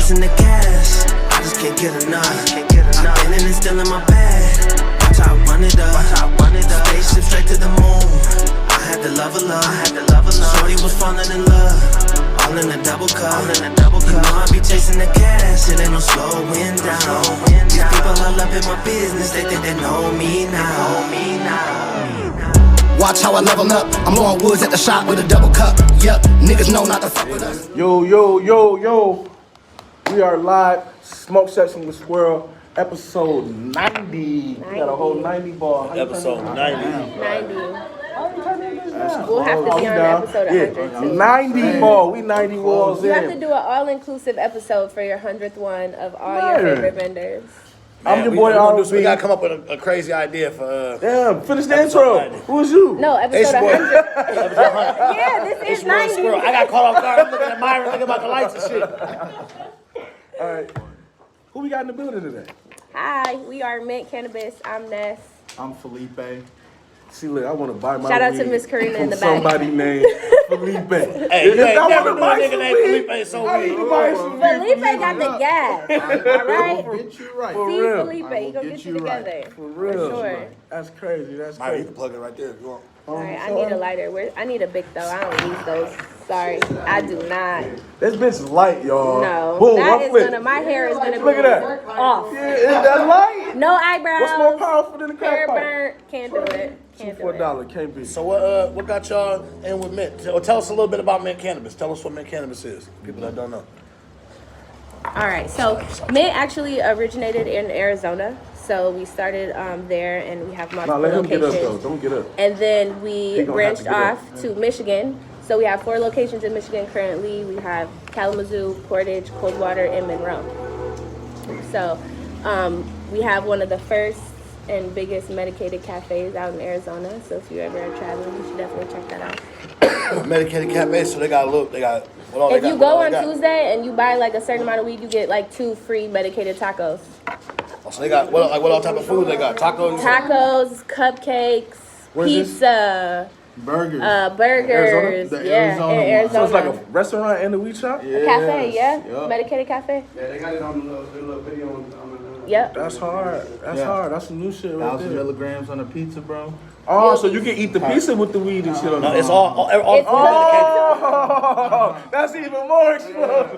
chasing the cash. I just can't get enough. I've been in and still in my bag. Watch how I run it up. Spaceship straight to the moon. I had to love a love. Shorty was falling in love. All in a double cup. You know I be chasing the cash. It ain't no slowing down. These people all up in my business. They think they know me now. Watch how I level up. I'm blowing woods at the shop with a double cup. Yep, niggas know not to fuck with us. Yo. We are live. Smoke Section with Squirrel. Episode 90. We got a whole 90 ball. Episode 90. 90. We'll have to be on episode 100 too. 90 ball. We 90 balls in. You have to do an all-inclusive episode for your 100th one of all your favorite vendors. I'm your boy, R&B. We gotta come up with a crazy idea for. Damn, finish the intro. Who's you? No, episode 100. Yeah, this is 90. Squirrel. I got caught off guard. I'm looking at Myron, thinking about the lights and shit. All right. Who we got in the building today? Hi, we are Mint Cannabis. I'm Ness. I'm Felipe. See, look, I want to buy my Shout out to weed Miss Karina in the back. Somebody named Felipe. Hey, you ain't never knew a nigga named Felipe so I need to buy some weed. Felipe got the gas. All right? Get you right. For See, real. Felipe, he gonna get you right. together. For real. sure. That's crazy. That's Myron, you crazy. can plug it right there if you want. All right, I need a lighter. I need a big though. I don't use those. Sorry, I do not. This bitch is light, y'all. No, Boom, that one is flip. gonna. My hair is gonna Look be at that. off. Yeah, is that light? No eyebrows. What's more powerful than the Hair crack pipe? burnt. Can't do it. Can't do it. $2 can't be. So what got y'all in with Mint? Tell us a little bit about Mint Cannabis. Tell us what Mint Cannabis is. People that don't know. All right, so Mint actually originated in Arizona. So we started there, and we have multiple let him get locations. up though. Don't get up. And then we gonna branched have to off to Michigan. So we have 4 locations in Michigan currently. We have Kalamazoo, Portage, Coldwater, and Monroe. So we have one of the first and biggest medicated cafes out in Arizona. So if you ever are traveling, you should definitely check that out. Medicated cafe, so they got If you go on Tuesday and you buy like a certain amount of weed, you get like 2 free medicated tacos. Oh, so they got what all type of food they got? Tacos? Tacos, cupcakes, Where's this? pizza, Burgers. burgers. The Yeah, Arizona in one. Arizona. So it's like a restaurant and a weed shop? Yeah. Cafe, yeah. Yup. Medicated cafe. Yeah, they got it on the little video on the Yep. That's hard. That's Yeah. hard. That's some new shit right 1,000 there. milligrams on a pizza, bro. Oh, so you can eat the pizza with the weed and shit on No, it. it's all It's medicated. Oh, that's even more explosive.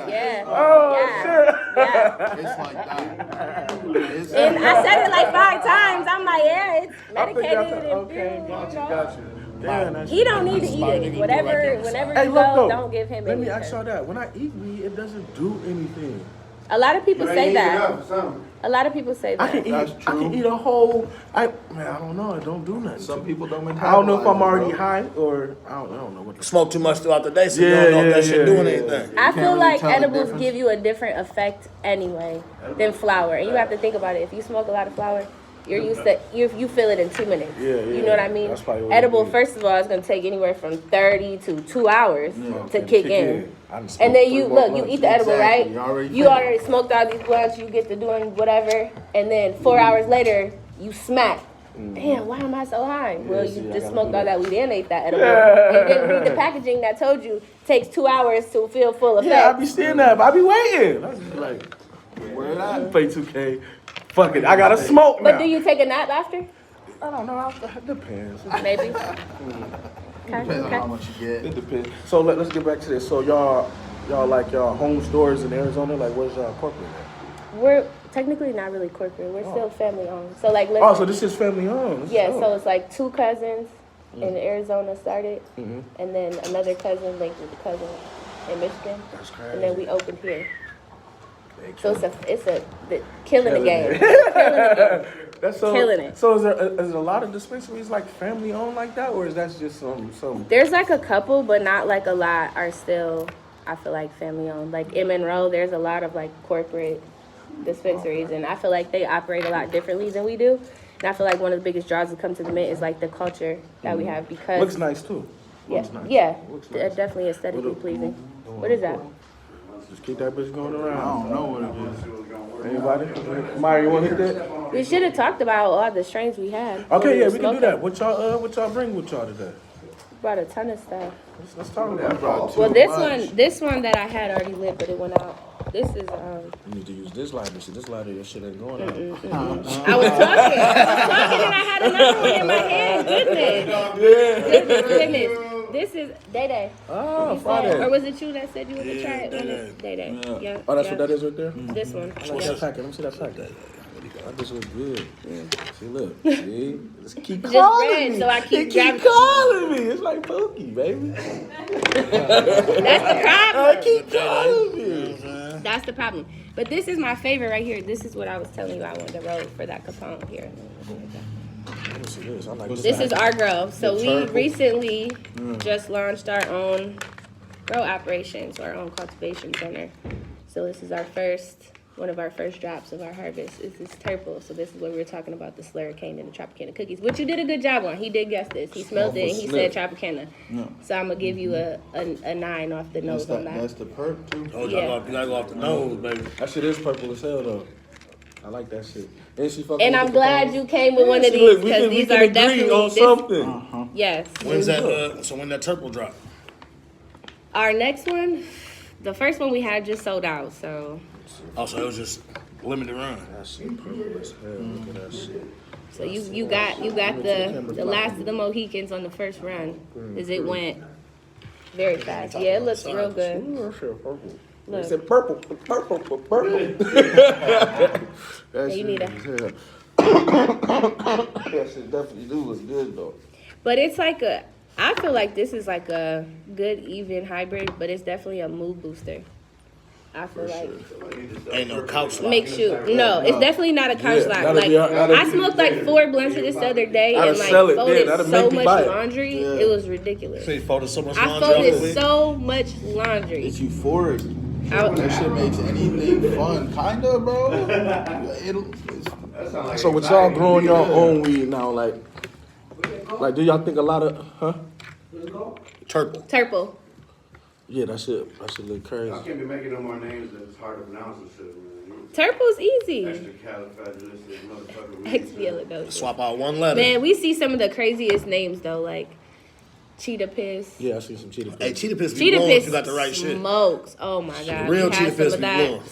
Yeah. Oh, yeah. shit. Yeah. It's like that. It's And I said it like 5 times. I'm like, yeah, it's I think medicated and okay, got you. Damn, that's He don't need to eat it. Whenever Hey, you look go, though. don't give him Let me anything. ask y'all that. When I eat weed, it doesn't do anything. A lot of people say that. Something. A lot of people say I can that. eat. That's I can true. eat a whole. I don't know. It don't do nothing. Some people don't metabolize. I don't know if I'm it, already bro. high or I don't know what. Smoke too much throughout the day, so you Yeah, don't know if that yeah, shit doing yeah. anything. I can't feel really like tell the edibles difference. give you a different effect anyway than flower. And you have to think about it. If you smoke a lot of flower, you're used to, you feel it in 2 minutes. Yeah, You yeah. know what I mean? That's probably what it Edible, is. first of all, is going to take anywhere from 30 to 2 hours to kick in. I done smoked And then 3 you, more look, you blunts. eat the edible, right? Exactly. You already You finished. already smoked all these blunts, you get to doing whatever, and then 4 hours later, you smack. Damn, why am I so high? Well, see, you I just gotta smoked do all that. that weed and ate that edible. And then read the packaging that told you takes 2 hours to feel full effect. Yeah, I be seeing that, but I be waiting. I was just like, Where that? play 2K. Fuck it, I gotta smoke now. But do you take a nap after? I don't know. It depends. Maybe. Depends on how much you It get. depends. So let's get back to this. So y'all like y'all home stores in Arizona. Like, where's y'all corporate at? We're technically not really corporate. We're still family owned. So like, Oh, so this is family owned. This is yeah. dope. So it's like 2 cousins in Arizona started, and then another cousin linked with a cousin in Michigan, That's crazy. and then we opened here. They So kill it's killing the game. That's so, killing it. So is there a lot of dispensaries like family owned like that, or is that just some? There's like a couple, but not like a lot are still, I feel like, family owned. Like in Monroe, there's a lot of like corporate dispensaries, and I feel like they operate a lot differently than we do. And I feel like one of the biggest draws to come to the Mint is like the culture that we have because Looks nice too. yeah, Looks nice. yeah, Looks nice. definitely aesthetically pleasing. What is that? Just keep that bitch going I around. don't know what it is. Anybody? Mario, you want to hit that? We should have talked about all the strains we had. Okay, yeah, we can do Smoking. that. What y'all bring with y'all today? Brought a ton of stuff. Let's talk about it. Well, this one that I had already lit, but it went out. This is You need to use this lighter. See, this lighter, your shit ain't going out. I was talking and I had another one in my hand. Goodness. This is Day. Oh, Or Friday. was it you that said you wanted to try it? Day. Yeah. Oh, that's what that is right there? This one. What's that packet? Let me see that packet. That just look good. See, look. See? Just keep Just calling red, me. so I keep It grabbing- calling me. It's like Pookie, baby. That's the problem. Keep calling me. That's the problem. But this is my favorite right here. This is what I was telling you I wanted to roll for that Capone here. Let me see this. I like This is our grow. So The we turtle. recently just launched our own grow operations, our own cultivation center. So this is one of our first drops of our harvest is this Turple. So this is what we were talking about, the Slurricane and the Tropicana cookies, which you did a good job on. He did guess this. He smelled it and he said Tropicana. Yeah. So I'm going to give you a 9 off the nose on that. That's the perk too. Oh, you Yeah. gotta go off the nose, baby. That shit is purple as hell, though. I like that shit. And she fucking And with I'm the glad Capone. you came with one of See, these look, we because can these agree are definitely on something. Yes. When's that? So when that turtle drop? Our next one, the first one we had just sold out. So Also, it was just limited run. That shit purple as hell. Look at that shit. So you got the last of the Mohicans on the first run, as it went very fast. Yeah, it looks real good. Ooh, that shit purple. They Look. said purple. That you shit need a- is hell. That shit definitely do look good, though. But it's like I feel like this is like a good even hybrid, but it's definitely a mood booster. I feel like Ain't no couch lock. makes you it's definitely not a couch Yeah, lock. that'll Like be- that'll I be- smoked like 4 blunts of this the other day That'll and like sell it, yeah, folded that'll so make me buy much it. laundry, Yeah. it was ridiculous. So you folded so much I laundry off folded the week? so much laundry. It's euphoric. I- That shit makes anything fun, kinda, bro. So with y'all growing your own weed now, like do y'all think a lot of, Turtle. Turple. Yeah, that shit look crazy. I can't be making no more names that it's hard to pronounce and shit, man. Turple's easy. Extracalifragilistic motherfucker. Expialidocious. Swap out one letter. Man, we see some of the craziest names though, like Cheetah Piss. Yeah, I see some cheetah. Hey, cheetah piss be Cheetah blowing Piss if you got the right shit. smokes. Oh my god. Real we cheetah had piss some of be that. blowing.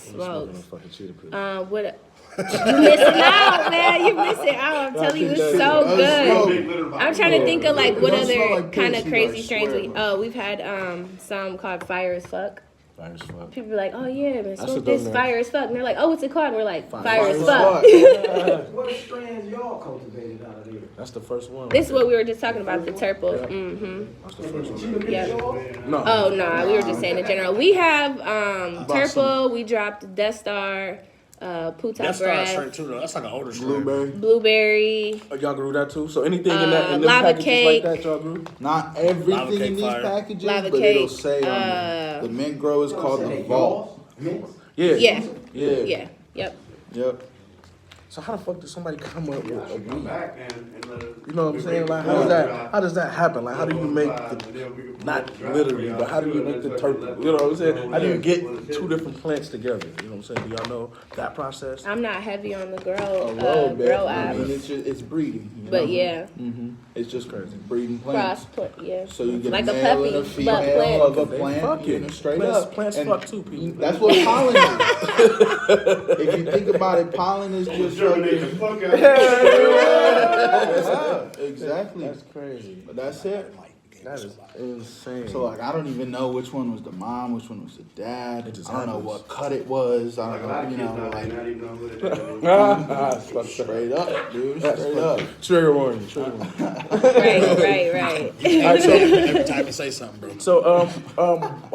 Smokes. Fucking cheetah piss. What? You missing out, man. You missing out. I'm telling you, it's so good. I'm trying to think of like what It don't smell other like kind piss of either, crazy I strains swear, we. bro. We've had some called Fire as Fuck. Fire as fuck. People be like, oh yeah, man, a smoke dope this name. Fire as Fuck. And they're like, oh, what's it called? And we're like, Fire as Fuck. Fuck. What strands y'all cultivated out of there? That's the first one. This is what we were just talking about, the Turple. Mm-hmm. That's the first one. Yeah. No. Oh no, we were just saying in general. We have Turple. We dropped Death Star, Puta That's Star Breath, straight too, though. That's like an older strain. Blueberry. Blueberry. Oh, y'all grew that too? So anything in that in them lava packages cake. like that, y'all grew? Not everything Lava cake in these fire. packages, Lava but it'll cake, say on the mint grow is called the vault. Yeah. Yeah. Yeah. Yeah. Yep. Yep. So how the fuck does somebody come up with a Come weed? back and let it. You know what I'm saying? Like how does that happen? Like how do you make the, not literally, but how do you make the turtle? You know what I'm saying? How do you get 2 different plants together? You know what I'm saying? Do y'all know that process? I'm not heavy on the A grow little bit. grow I app, mean, it's breeding. You but know? yeah, It's just crazy. Breeding cross plants. put yeah. So you get Like a a male puppy, and a but female plant. of a They plant. fuck You it. know, straight Plants- up. plants And fuck too, people. That's what pollen is. If you think about it, pollen is just Germinate the fucking. fuck out. Yeah, exactly. That's crazy. But that's it. That is insane. So like, I don't even know which one was the mom, which one was the dad. It just I don't know happens. what cut it was. I Like a don't lot know, of you kids know, nowadays like not even know who it is. That's fucked up. straight up, dude. That's Straight fucked up. up. Trigger warning. Trigger warning. Right. Alright, so Every time you say something, bro, so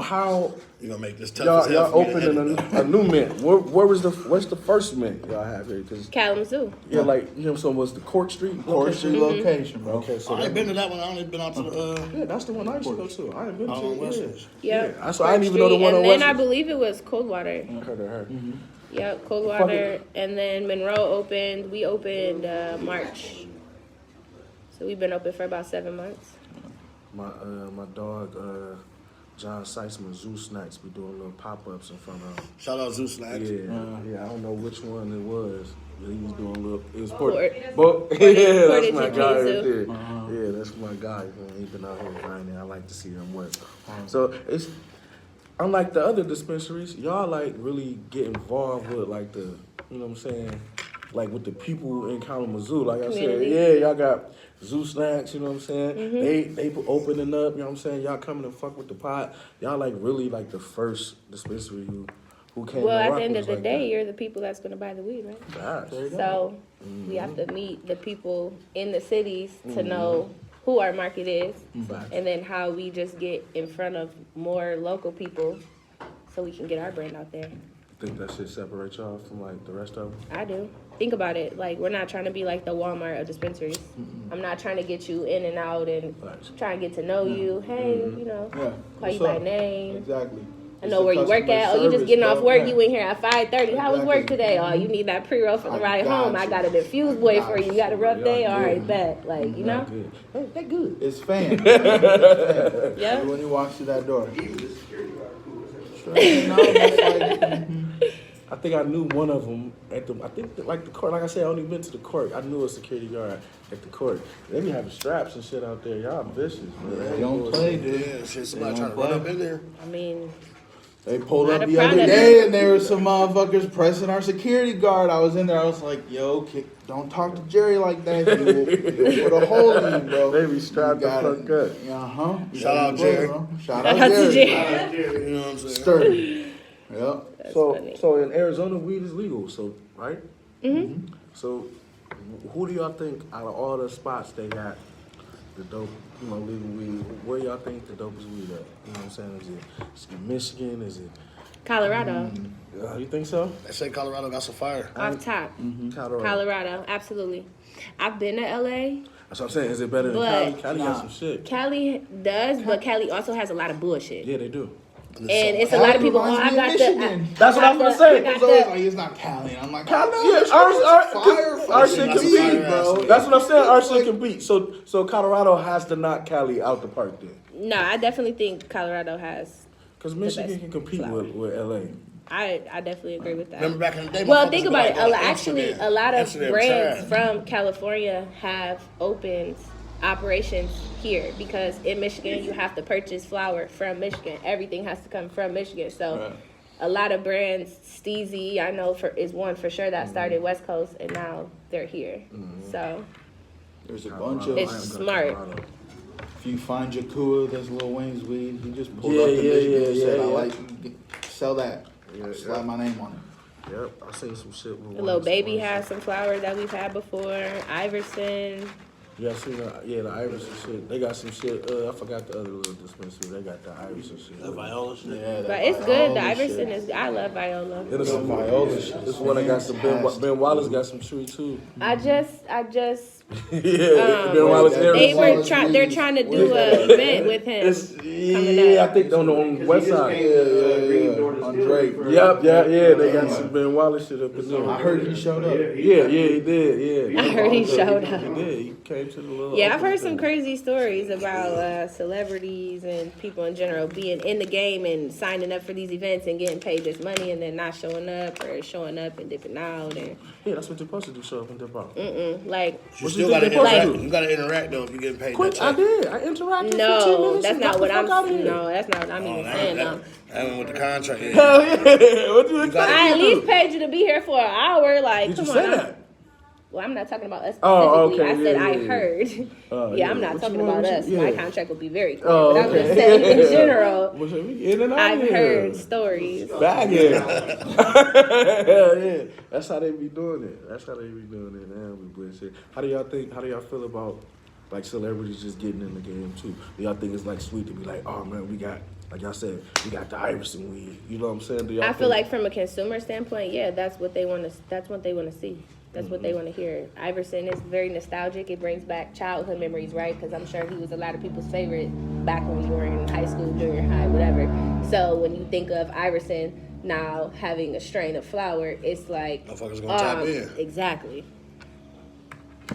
how you gonna make this tough y'all as hell for me to opening edit, a new mint? What's the first mint y'all have here? Cause Kalamazoo. yeah, like you know, so was the Court Street? Court location? Street location, bro. Okay, so I ain't been to that one. I only been out to the yeah, that's the one I used to go to. I ain't been on to West it. Coast. Yep. Yeah, so I didn't even know the one on And West. then I believe it was Coldwater. I heard of her. Yep, Coldwater. And then Monroe opened. We opened March. So we've been open for about 7 months. My dog John Seitzman, Zoo Snacks, be doing little pop-ups in front of him. Shout out Zeus Snacks. Yeah, I don't know which one it was. But he was doing little. It was Port- yeah, that's Portage my and guy right Zoo. there. Yeah, that's my guy. He's been out here grinding. I like to see him work. So unlike the other dispensaries, y'all like really get involved with like the, you know what I'm saying, like with the people in Kalamazoo. Like I said, Community. yeah, y'all got Zoo Snacks, you know what I'm saying? They opening up, you know what I'm saying? Y'all coming and fuck with the pot. Y'all like really like the first dispensary who came Well, to at rock the end with of the like day, that. you're the people that's going to buy the weed, right? Gosh. So we have to meet the people in the cities to know who our market is, Facts. and then how we just get in front of more local people so we can get our brand out there. Think that shit separate y'all from like the rest of them? I do. Think about it. Like, we're not trying to be like the Walmart of dispensaries. I'm not trying to get you in and out and Facts. trying to get to know you. Hey, you know, Yeah. call you What's by up? name. Exactly. I know where you work at. Oh, you just getting off work. You in here at 5:30. How was work Exactly. today? Oh, you need that pre-roll for the I ride got home. I you. got a diffused boy for you. You got a rough Yeah, day? All yeah. right, bet. Like, you know? Good. Hey, that good. It's fam. It's Yeah. fam. When you walk through that door. Even the security guard cool as hell. Straight, no, it's like, I think I knew one of them at the. I think that, like the court. Like I said, I only been to the court. I knew a security guard at the court. They be having straps and shit out there. Y'all vicious, man. They don't play, dude. Yeah, shit, somebody They trying to don't run play. up in there. I mean, They pulled Not up a the other product. day and there were some motherfuckers pressing our security guard. I was in there. I was like, yo, don't talk to Jerry like that. You'll put a hole in you, bro. They be strapped You the gotta- fuck up. Uh-huh. You Shout gotta out be brave, Jerry. bro. Shout Shout out out to Jerry. Jerry. You know what I'm saying? Sturdy. Yep. That's So, funny. so in Arizona, weed is legal. So, right? Mm-hmm. So, who do y'all think out of all the spots they got the dope, you know, legal weed? Where y'all think the dopest weed at? You know what I'm saying? Is it Michigan? Is it? Colorado, You think so? They say Colorado got some fire. off top. Colorado. Colorado, absolutely. I've been to LA. That's what I'm saying. Is it better than But- Cali? Cali got some shit. Cali does, but Cali also has a lot of bullshit. Yeah, they do. And it's a lot of people. Oh, I got Michigan. That's what I was gonna say. I got It's always the, like, it's not Cali. I'm like, Cali, I know, yeah, it's our fire shit fucking can weed, beat, bro. That's what I'm saying. Our shit can beat. So Colorado has to knock Cali out the park then. no, I definitely think Colorado has. Because Michigan best can compete flower. with LA. I definitely agree with that. Remember back in the day? Well, motherfuckers think would about like it. go to Actually, Amsterdam. a lot of Amsterdam brands trash. from California have opened operations here because in Michigan you have to purchase flour from Michigan. Everything has to come from Michigan. So a lot of brands, Steezy, I know is one for sure that started West Coast and now they're here. So There's a bunch of. It's smart. If you find Jakua, that's Lil Wayne's weed. He just pulled Yeah, up in yeah, Michigan yeah, and said, yeah, I yeah. like, sell that. Yeah, Slap yeah. my name on it. Yep, I seen some shit. With the Lil Baby has some flour that we've had before. Iverson. Yeah, I seen the Iverson shit. They got some shit. I forgot the other little dispensary. They got the Iverson shit. The Viola shit. Yeah, that But it's good. The Viola Iverson shit. is. I love Viola. It is some Viola shit. This one I got some Ben Wallace got some tree too. I just. Yeah, Ben Wallace. They Arizona. were Wallace trying. They're weed. trying to do an event with him. It's, coming yeah, up. I think on the west side. On Drake. Yep, yeah, they got some Ben Wallace shit up in there. I heard he showed up. Yeah, he did. Yeah, I heard he showed up. He did. He came to the little. Yeah, I've heard some thing. crazy stories about celebrities and people in general being in the game and signing up for these events and getting paid this money and then not showing up or showing up and dipping out and Yeah, that's what you're supposed to do. Show up and dip out. like You What still you gotta think they supposed to interact. do? You gotta interact though if you're getting paid. Quick, that I check. did. I interacted. 15 no, minutes that's and not got what the I'm. fuck out of here. No, that's not what I'm even saying. No. That went with the contract. Yeah. Hell yeah! What you expect? I at me to least do? paid you to be here for an hour. Like, Did you come say on. that? Well, I'm not talking about us specifically. Oh, okay, I said yeah, I yeah, yeah. heard. Yeah, I'm not what talking you want, about what us. you- My yeah. contract will be very clear. Oh, but I'm okay. just saying in general. What's up? We in and out I've here. heard stories. Back here. Hell yeah. That's how they be doing it. That's how they be doing it. Man, we bullshit. How do y'all feel about like celebrities just getting in the game too? Do y'all think it's like sweet to be like, oh man, we got, like y'all said, we got the Iverson weed. You know what I'm saying? Do y'all I feel think- like from a consumer standpoint, yeah, that's what they want to. That's what they want to see. That's what they want to hear. Iverson is very nostalgic. It brings back childhood memories, right? Because I'm sure he was a lot of people's favorite back when you were in high school, junior high, whatever. So when you think of Iverson now having a strain of flower, it's like Motherfuckers gonna tap in. Exactly.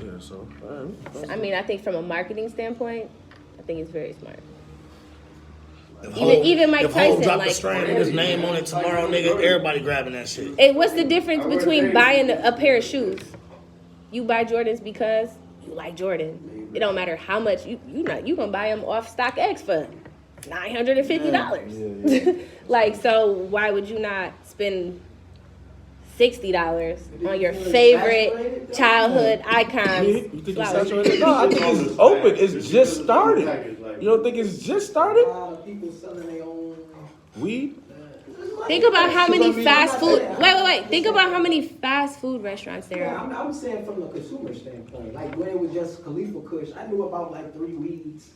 Yeah, so. All right. I mean, I think from a marketing standpoint, I think it's very smart. If Even Mike if Hov Tyson, drop like- the strain and his name on it tomorrow, nigga, everybody grabbing that shit. And what's the difference between buying a pair of shoes? You buy Jordans because you like Jordan. It don't matter how much you gonna buy them off StockX for $950. Like, so why would you not spend $60 on your favorite childhood icons? You think it's flowers? saturated? No, I think it's open. It's just started. You don't think it's just A started? lot of people selling their own. Weed? Think about how many fast food. Wait. Think about how many fast food restaurants there Yeah, are. I'm saying from a consumer standpoint. Like when it was just Khalifa Kush, I knew about like 3 weeds.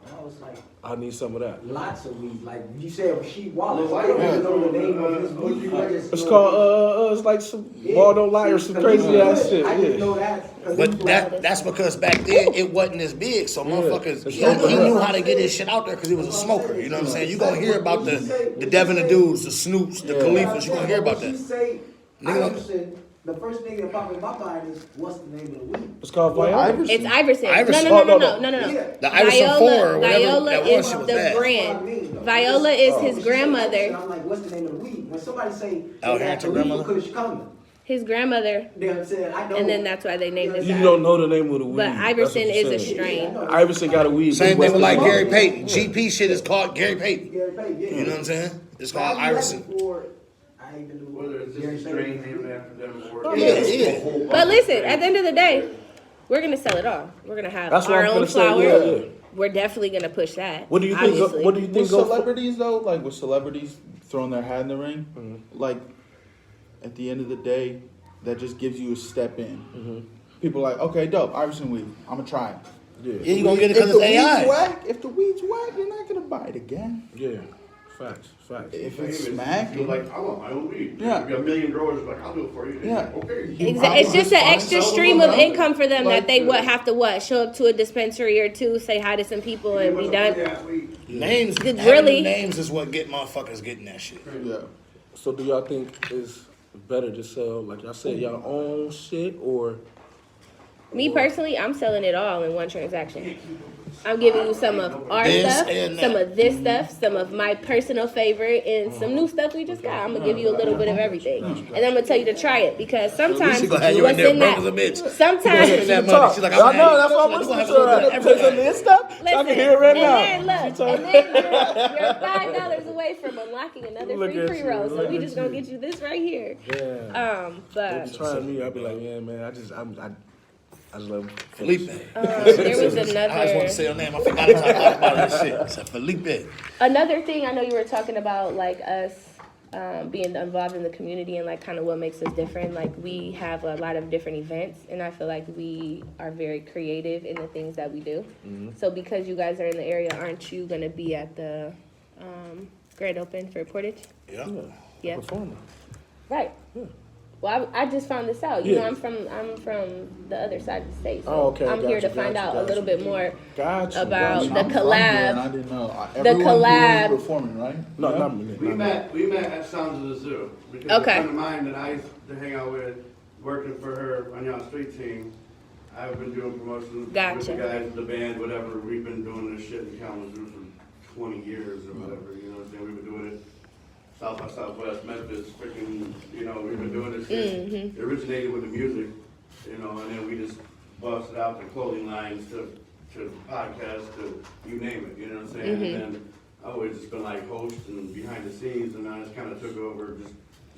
And I was like, I need some of that. lots of weeds. Like you said, Sheep Wallace. I don't even know the name of his weed. I just It's know- called it's like some ball don't lie or some crazy ass shit. I just Yeah. know that. But that's because back then it wasn't as big, so motherfuckers, It's he open knew up. how to get his shit out there because he was a smoker. You know what I'm saying? You gonna hear about the Devin the Dudes, the Snoops, the Khalifas. You gonna hear about When that. she say Nigga. Iverson, the first thing that popped in my mind is what's the name of the weed? It's called Viagra. It's Iverson. Iverson. No. Yeah. The Iverson 4 or whatever. Viola that is one shit was the bad. brand. Viola is his When she say grandmother. Iverson, I'm like, what's the name of the weed? When somebody say Al they got Harrington Khalifa grandmother? Kush coming, His grandmother, you know what I'm saying? I know. and then that's why they named it You that. don't know the name of the weed. But That's Iverson what is you're a saying. strain. Iverson got a weed. Same thing with like West Gary Coast. Payton. GP shit is called Gary Payton. Gary Payton, yeah. You know what I'm saying? It's But called I knew that Iverson. before I even knew Whether it's just Gary a strain Payton. named after them or Yeah. But listen, at the end of the day, we're gonna sell it all. We're gonna have That's what our I'm own gonna say, flower. yeah. We're definitely gonna push that. What do you think? obviously. What do you think? With Go for? celebrities though, like with celebrities throwing their hat in the ring, like at the end of the day, that just gives you a step in. People are like, okay, dope, Iverson weed, I'm gonna try it. Yeah, you gonna get it If because the it's weed's AI. whack, you're not gonna buy it again. Yeah, facts. If it's smack, You're like, I want my own weed. Yeah. If you have a million growers, like, I'll do it for you. Yeah. Okay. It's just an extra stream of income for them Like that they would have to show up to a dispensary or two, say hi to some people, and be done. Names, It's having really- the names is what get motherfuckers getting that shit. yeah. So do y'all think it's better to sell, like y'all said, y'all own shit, or Me personally, I'm selling it all in one transaction. I'm giving you some of our This stuff, and that. some of this stuff, some of my personal favorite, and some new stuff we just got. I'm gonna give you a little bit of everything, and I'm gonna tell you to try it because sometimes She gonna have you in what's there in broke that, as a bitch. sometimes. That money. She's like, I'm I know that's why I'm gonna listening have to a little bit her. of Take some of everything. this stuff. So I can hear it right now. And then you're $5 away from unlocking another Look free at pre-roll. you, So look we at just gonna you. get you this right here. Yeah. But They be trying me. I'll be like, yeah, man. I just love Felipe. there was I just want another. to say your name. I forgot to talk about this shit. I said Felipe. Another thing, I know you were talking about like us being involved in the community and like kind of what makes us different. Like we have a lot of different events, and I feel like we are very creative in the things that we do. So because you guys are in the area, aren't you gonna be at the grand open for Portage? Yeah. Yeah. Performing. Right. Well, I just found this out. You Yeah. know, I'm from the other side of the state. So Oh, okay, I'm here to gotcha, find gotcha, out a gotcha. little bit more Gotcha. about gotcha. the I'm from here and collab. I didn't know. The Everyone collab. here is performing, right? No, Yeah? not me. We met at Sounds of the Zoo. Because Okay. a friend of mine that I used to hang out with, working for her on the street team, I've been doing promotions Gotcha. with the guys, the band, whatever. We've been doing this shit in Kalamazoo for 20 years or whatever. You know what I'm saying? We've been doing it South by Southwest, Memphis, freaking, you know, we've been doing this shit. It originated with the music, you know, and then we just busted out the clothing lines to podcasts to you name it, you know what I'm saying? And then I've always just been like host and behind the scenes, and I just kind of took over just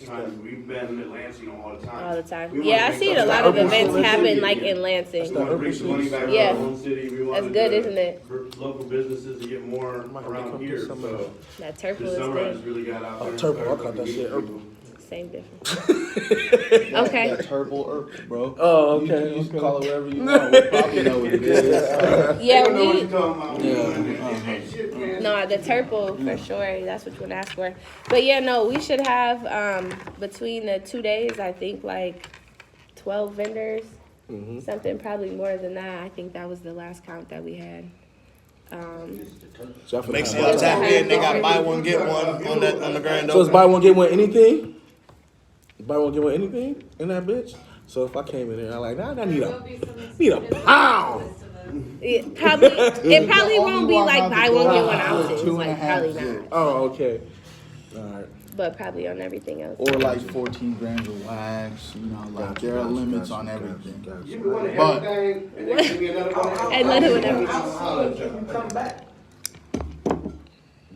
trying. We've been in Lansing all the time. All the time. We Yeah, wanna I make seen a something lot of happen events for the happen city like again. in Lansing. We want to bring some money back Yeah. to our own city. We wanted good, to- isn't it? For local businesses to get more around here. So That turple this is summer I good. just really got out there. and turple, I started caught that meeting shit, people. Same difference. Okay. That turtle herb, bro. Oh, You okay. can call it whatever you want. We probably know what it is. Yeah, I don't know what we. you're talking about. Shit, man. No, the turple for sure. That's what you want to ask for. But yeah, no, we should have between the 2 days, I think like 12 vendors, something probably more than that. I think that was the last count that we had. Make sure y'all tap in. They got buy one get one on the grand So it's open. buy one get one anything? Buy one get one anything in that bitch? So if I came in there, I'm like, nah, I need a pound. It probably The won't be only like one buy out one the get door one is ounces. 2.5 Like probably zips. not, Oh, okay. All right. but probably on everything else. Or like 14 grams of wax. You know, like Gotcha, there are gotcha, limits gotcha, on gotcha, everything. gotcha. You be wanting But- everything, and then give me another one. And let it with everything. How soon can you come back?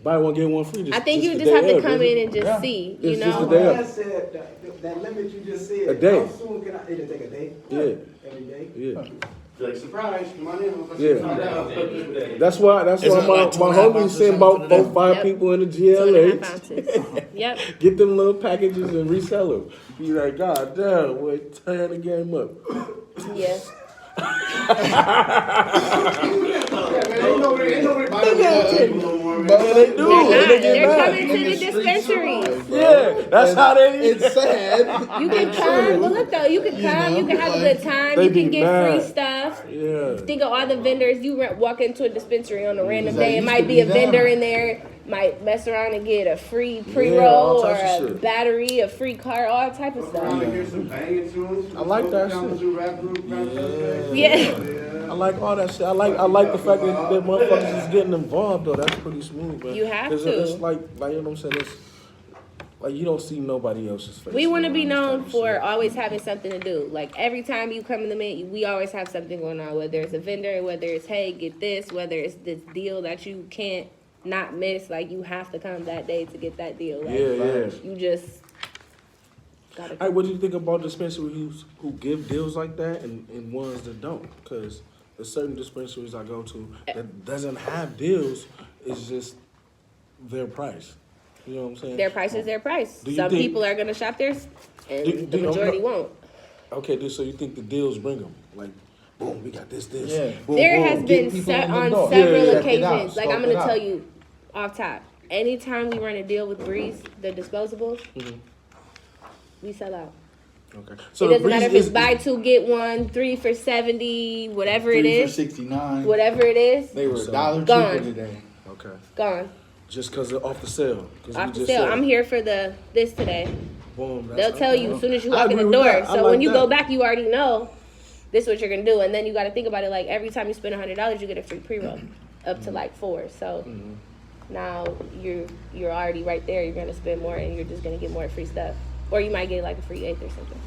buy one get one free. I think you the just day have to of, come isn't in and just see, you It's just know. the day of. That said, that limit you just said. A day. How soon can I? It'll take a day. Yeah. Every day. Yeah. Like, surprise, come on in. Yeah. That's why Is it my like 2.5 homie ounces sent or about something for 4-5 Yep. people in the 2.5 GLH. ounces. Yep. Get them little packages and resell them. Be like, God damn, we're tearing the game up. Yeah. Ain't nobody buying Yeah, they do. They're not. They get They're mad. coming to the dispensaries. Yeah, that's how they. It's sad. You can come. Well, look though, you can come. You can have a good time. They You be can get mad. free stuff. Yeah. Think of all the vendors. You walk into a dispensary on a random That day. It used might to be a be vendor them. in there. Might mess around and get a free all pre-roll or types of a shit. battery, a free car, all type of stuff. Hear some banging tunes. I like that shit. Yeah. I like all that shit. I like the fact that motherfuckers is getting involved though. That's pretty smooth, man. You have 'Cause to. It's like you know what I'm saying. It's like you don't see nobody else's face. We want to be around this known type of for shit. always having something to do. Like every time you come in the Mint, we always have something going on. Whether it's a vendor, whether it's hey, get this, whether it's this deal that you can't not miss. Like you have to come that day to get that deal. Like, Yeah. You just gotta. Hey, what do you think about dispensaries who give deals like that and ones that don't? Because there's certain dispensaries I go to that doesn't have deals. It's just their price. You know what I'm saying? Their price is their price. Do you Some think- people are gonna shop theirs, and Do- the do- majority no. won't. Okay, so you think the deals bring them? Like, boom, we got this. Yeah. Boom, There boom. has get been people in the on door. several Yeah, check it out, occasions. Like I'm scope it gonna tell out. you off top. Anytime we run a deal with Breeze, the disposables, we sell out. Okay. It the doesn't matter if Breeze it's buy two get one, 3 for $70, whatever it 3 for is, 69. whatever it is, They were So- $1 Gone. cheaper today. Okay. gone Just because they're off the sale. 'Cause we off the just sale. said, I'm here for this today. Boom. They'll tell you as soon as you walk in the agree with door. that. I So like when you that. go back, you already know this is what you're gonna do, and then you got to think about it. Like every time you spend $100, you get a free pre-roll, up to like 4. So now you're already right there. You're gonna spend more, and you're just gonna get more free stuff, or you might get like a free eighth or something.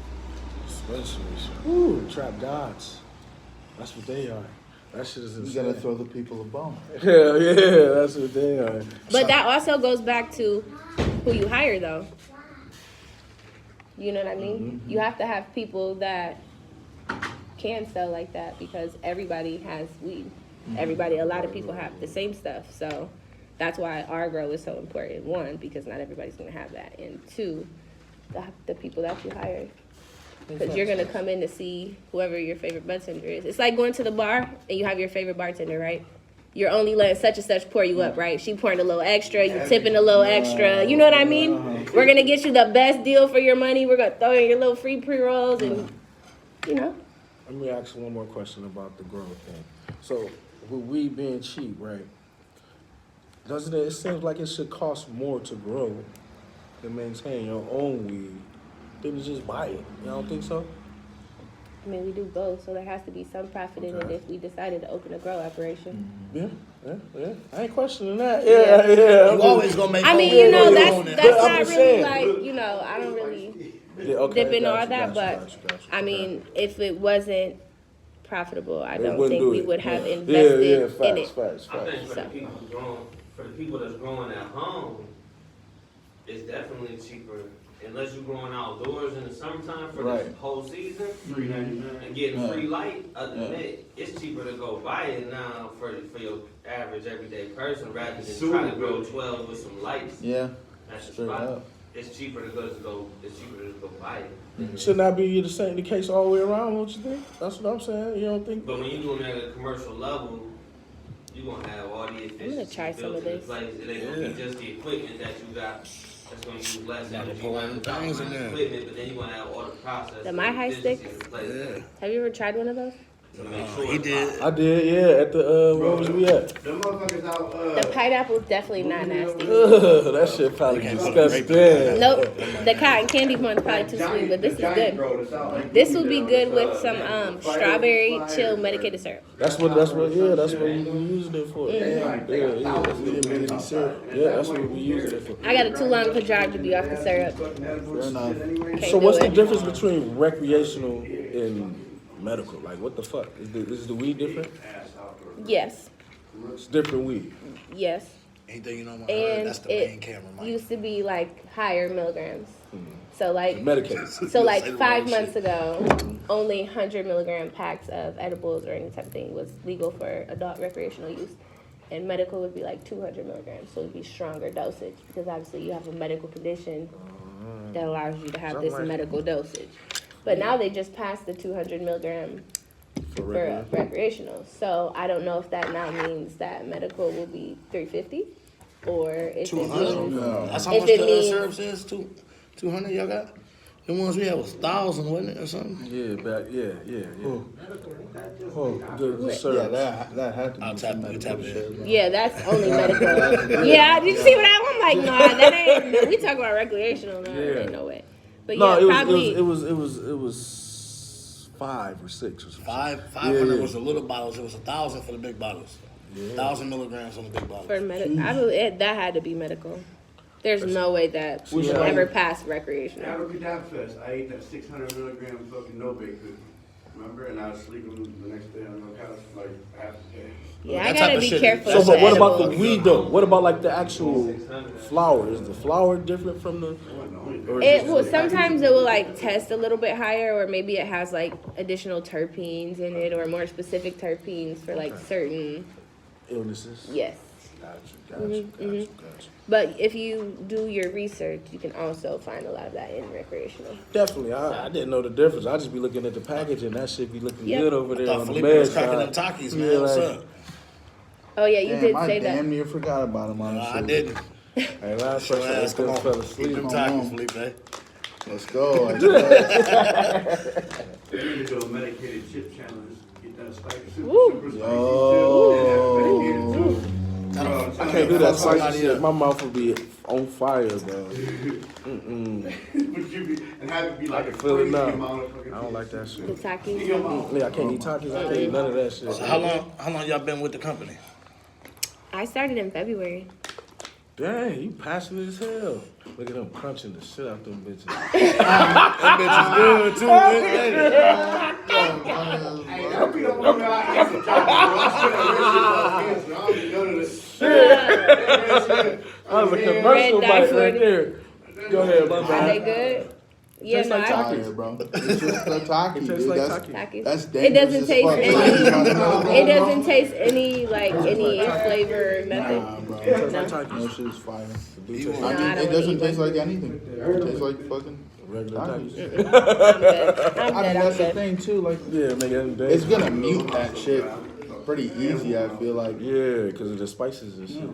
Dispensaries. Ooh, trap gods. That's what they are. That shit is You insane. gotta throw the people a bone. Hell yeah, that's what they are. But that also goes back to who you hire, though. You know what I mean? You have to have people that can sell like that because everybody has weed. A lot of people have the same stuff. So that's why our grow is so important. 1, because not everybody's going to have that. And 2, the people that you hire. Because you're going to come in to see whoever your favorite bartender is. It's like going to the bar and you have your favorite bartender, right? You're only letting such and such pour you up, right? She pouring a little extra, you tipping a little extra. You know what I mean? We're going to get you the best deal for your money. We're going to throw in your little free pre-rolls and, you know. Let me ask one more question about the grow thing. So, with weed being cheap, right? Doesn't it seems like it should cost more to grow than maintain your own weed than to just buy it. You don't think so? I mean, we do both, so there has to be some profit in it if we decided to open a grow operation. Yeah. I ain't questioning that. Yeah. You always gonna make. I mean, more you know, money that's on it. that's But I'm not just really saying. like, you know, I don't really dip into all that, but I mean, if it wasn't profitable, I don't wouldn't think do we it. would have Yeah, invested facts, in it. facts. I think for So. the people growing, for the people that's growing at home, it's definitely cheaper. Unless you're growing outdoors in the summertime for Right. the whole season $3.99. and getting Yeah. free light, other than Yeah. that, it's cheaper to go buy it now for your average everyday person rather than Super try to grow good. 12 with some lights. Yeah. That's the Straight spot. up. It's cheaper to go buy it. Shouldn't that be the case all the way around, don't you think? That's what I'm saying. You don't think? But when you're doing that at a commercial level, you're gonna have all the efficiency try some built of into this. place. It ain't gonna be just the equipment that you got that's gonna use less Gotta energy. pour You're in gonna things have in there. equipment, but then you're gonna have all the process. The My High sticks? Yeah. Have you ever tried one of those? To make sure He it's did. hot. I did, yeah. At the where was we at? Them motherfuckers out, The pineapple's definitely not nasty. Ugh, that shit probably can't put a grape in disgusting. Nope, the cotton candy one's probably too sweet, but this is good. This would be good with some strawberry chill medicated syrup. That's what we using it for. Yeah. Yeah, that's what we using it for. I got it too long to drive to be off the syrup. Fair enough. Can't So do what's the it. difference between recreational and medical? Like, what the fuck? Is the weed different? Yes, It's different weed. yes. Anything you don't want and that's the main camera, Mike. used to be like higher milligrams. So like Medicated. So like Say the 5 wrong months shit. ago, only 100 milligram packs of edibles or any type of thing was legal for adult recreational use. And medical would be like 200 milligrams, so it would be stronger dosage because obviously you have a medical condition that allows you to have this medical dosage. But now they just passed the 200 milligram for recreational. So I don't know if that now means that medical will be 350 or if it 200? means That's how if much it the means- syrup is? 200 y'all got? The ones we had was 1,000, wasn't it, or something? Yeah, good Yeah, service. that had to be I'll tap some it, medical tap it. shit, bro. Yeah, that's only medical. Yeah, did you see what I'm like? No, that ain't. We talk about recreational. No, there ain't no way. But No, yeah, probably. it was 5 or 6 or something. 500 was the little bottles. It was 1,000 for the big bottles. 1,000 milligrams on the big bottles. For medical, that had to be medical. There's no way that We should should- ever pass recreational. African Dap Fest, I ate that 600 milligram fucking no-bake cookie. Remember? And I was sleeping the next day on the couch for like half a day. Yeah, That I type gotta of be shit- careful. So, with but what that. about the weed though? What about like the actual flower? Is the flower different from the? Or is It will sometimes it will like test a little bit higher, or maybe it has like additional terpenes in it, or more specific terpenes for like certain. illnesses? Yes. Gotcha. But if you do your research, you can also find a lot of that in recreational. Definitely. I didn't know the difference. I just be looking at the package and that shit be looking Yep. good over there Thought on the Felipe med was cracking them side. Takis, man. What's up? Oh yeah, you Damn, did I say damn that. near forgot about him, I honestly. didn't. Hey, last Your person ass, that come fell on. asleep. Keep them Come on. Takis, Felipe. Let's go. We need to do a medicated chip challenge. Get that spicy, super spicy Yo. chip. Medicated too. I can't do that Somebody spicy shit. up. My mouth will be on fire, bro. Would you be, and have it be like I a can feel it crazy now. amount of fucking I don't like that shit. The Takis. Yeah, I can't eat tacos. I can't eat none of that shit. So how long y'all been with the company? I started in February. Dang, you passionate as hell. Look at them crunching the shit out them bitches. That bitch is good too, man. Hey, don't be the one that I answer, John. I'm sure that shit about cancer. I don't be none of this shit. That was a commercial Red bite Dye right 40. there. Go ahead, my Are they bad. good? Yeah, Tastes no, like I, Takis. Fire, bro. It's just a taki, It tastes dude. like That's, Takis. that's Takis. It dangerous doesn't as taste fuck. any. It doesn't taste any like any flavor, Nah, nothing. bro. Tastes like Takis. No shit is fire. Do taste I like No, I mean, don't it doesn't eat taste one. like anything. It tastes like fucking regular Takis. Takis. I'm good. I mean, I'm that's the good. thing too. Like, Yeah, make it it's gonna mute that shit pretty easy. I feel like. Yeah, because of the spices and shit.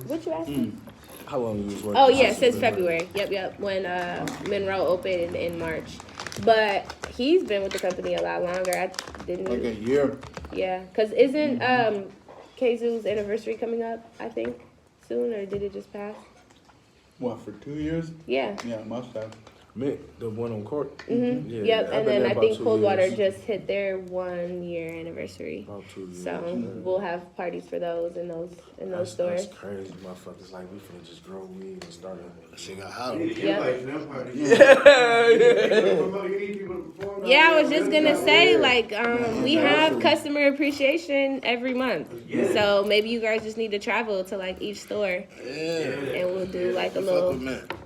What you asking? How long you was working? Oh yeah, since February. Yep. When Monroe opened in March, but he's been with the company a lot longer. I didn't. Like a year. Yeah, cause isn't Keizu's anniversary coming up? I think soon, or did it just pass? What, for 2 years? Yeah. Yeah, it must have. Mint, the one on court. Mm-hmm. Yeah, Yep, I've and been then there I about think 2 Coldwater years. just hit their 1 year anniversary. About 2 years. So we'll have parties for those in those stores. That's crazy, motherfuckers. Like, we finna just grow weed and start a... That shit got hot. You need to Yeah. invite them parties. You need people to perform. Yeah, I was just gonna say, like, we have customer appreciation every month. So maybe you guys just need to travel to like each store, Yeah. and we'll do like a Fuck with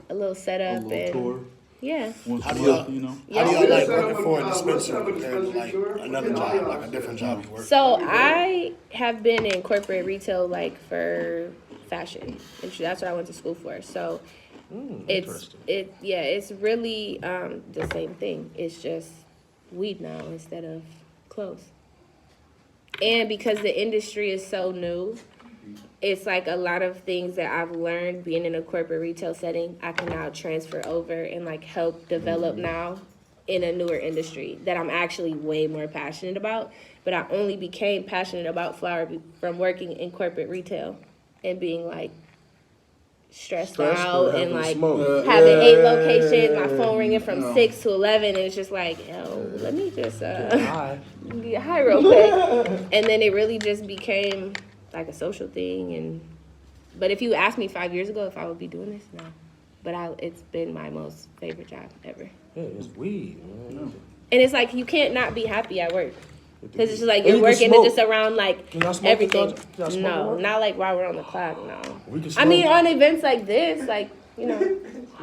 little me. setup A little and tour. yeah. Once How a do y'all- month, you know? How do y'all Yeah. like working for a dispensary compared to like another job, like a different job you work? So I have been in corporate retail like for fashion, and that's what I went to school for. So it's really the same thing. It's just weed now instead of clothes. And because the industry is so new, it's like a lot of things that I've learned being in a corporate retail setting, I can now transfer over and like help develop now in a newer industry that I'm actually way more passionate about. But I only became passionate about flower from working in corporate retail and being like stressed out and like having 8 locations, my phone ringing from 6 to 11, and it's just like, yo, let me just get high real quick. And then it really just became like a social thing. But if you asked me 5 years ago if I would be doing this, no. But it's been my most favorite job ever. Yeah, it's weed, man. And it's like you can't not be happy at work. Because it's just like And you're you can working smoke. it just around like Can y'all smoke everything. it, y'all smoke No, it? not like while we're on the clock. No. We can I mean, smoke. on events like this, like you know,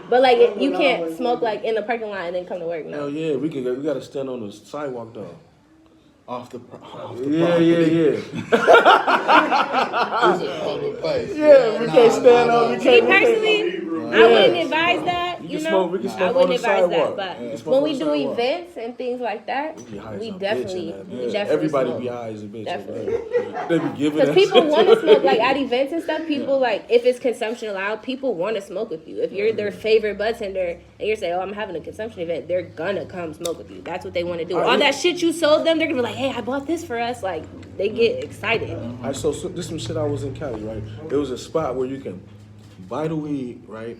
but like you can't smoke like in the parking lot and then come to work. No. Hell yeah, we gotta stand on the sidewalk though. Off the Yeah, yeah. Public place. Yeah, we can't stand on. We Me can't. personally, I wouldn't advise that. We You can know, smoke. We can I smoke on wouldn't the advise sidewalk. that. We can But smoke when on we the do sidewalk. events and things like that, We high as we a bitch definitely, in that, we man. definitely Everybody smoke. be high as a bitch. Definitely. They be giving Because us. people want to smoke, like at events and stuff, people like, if it's consumption allowed, people want to smoke with you. If you're their favorite bartender and you're saying, oh, I'm having a consumption event, they're gonna come smoke with you. That's what they want to do. All that shit you sold them, they're gonna be like, hey, I bought this for us. Like, they get excited. Alright, so this some shit I was in Cali, right? There was a spot where you can buy the weed, right?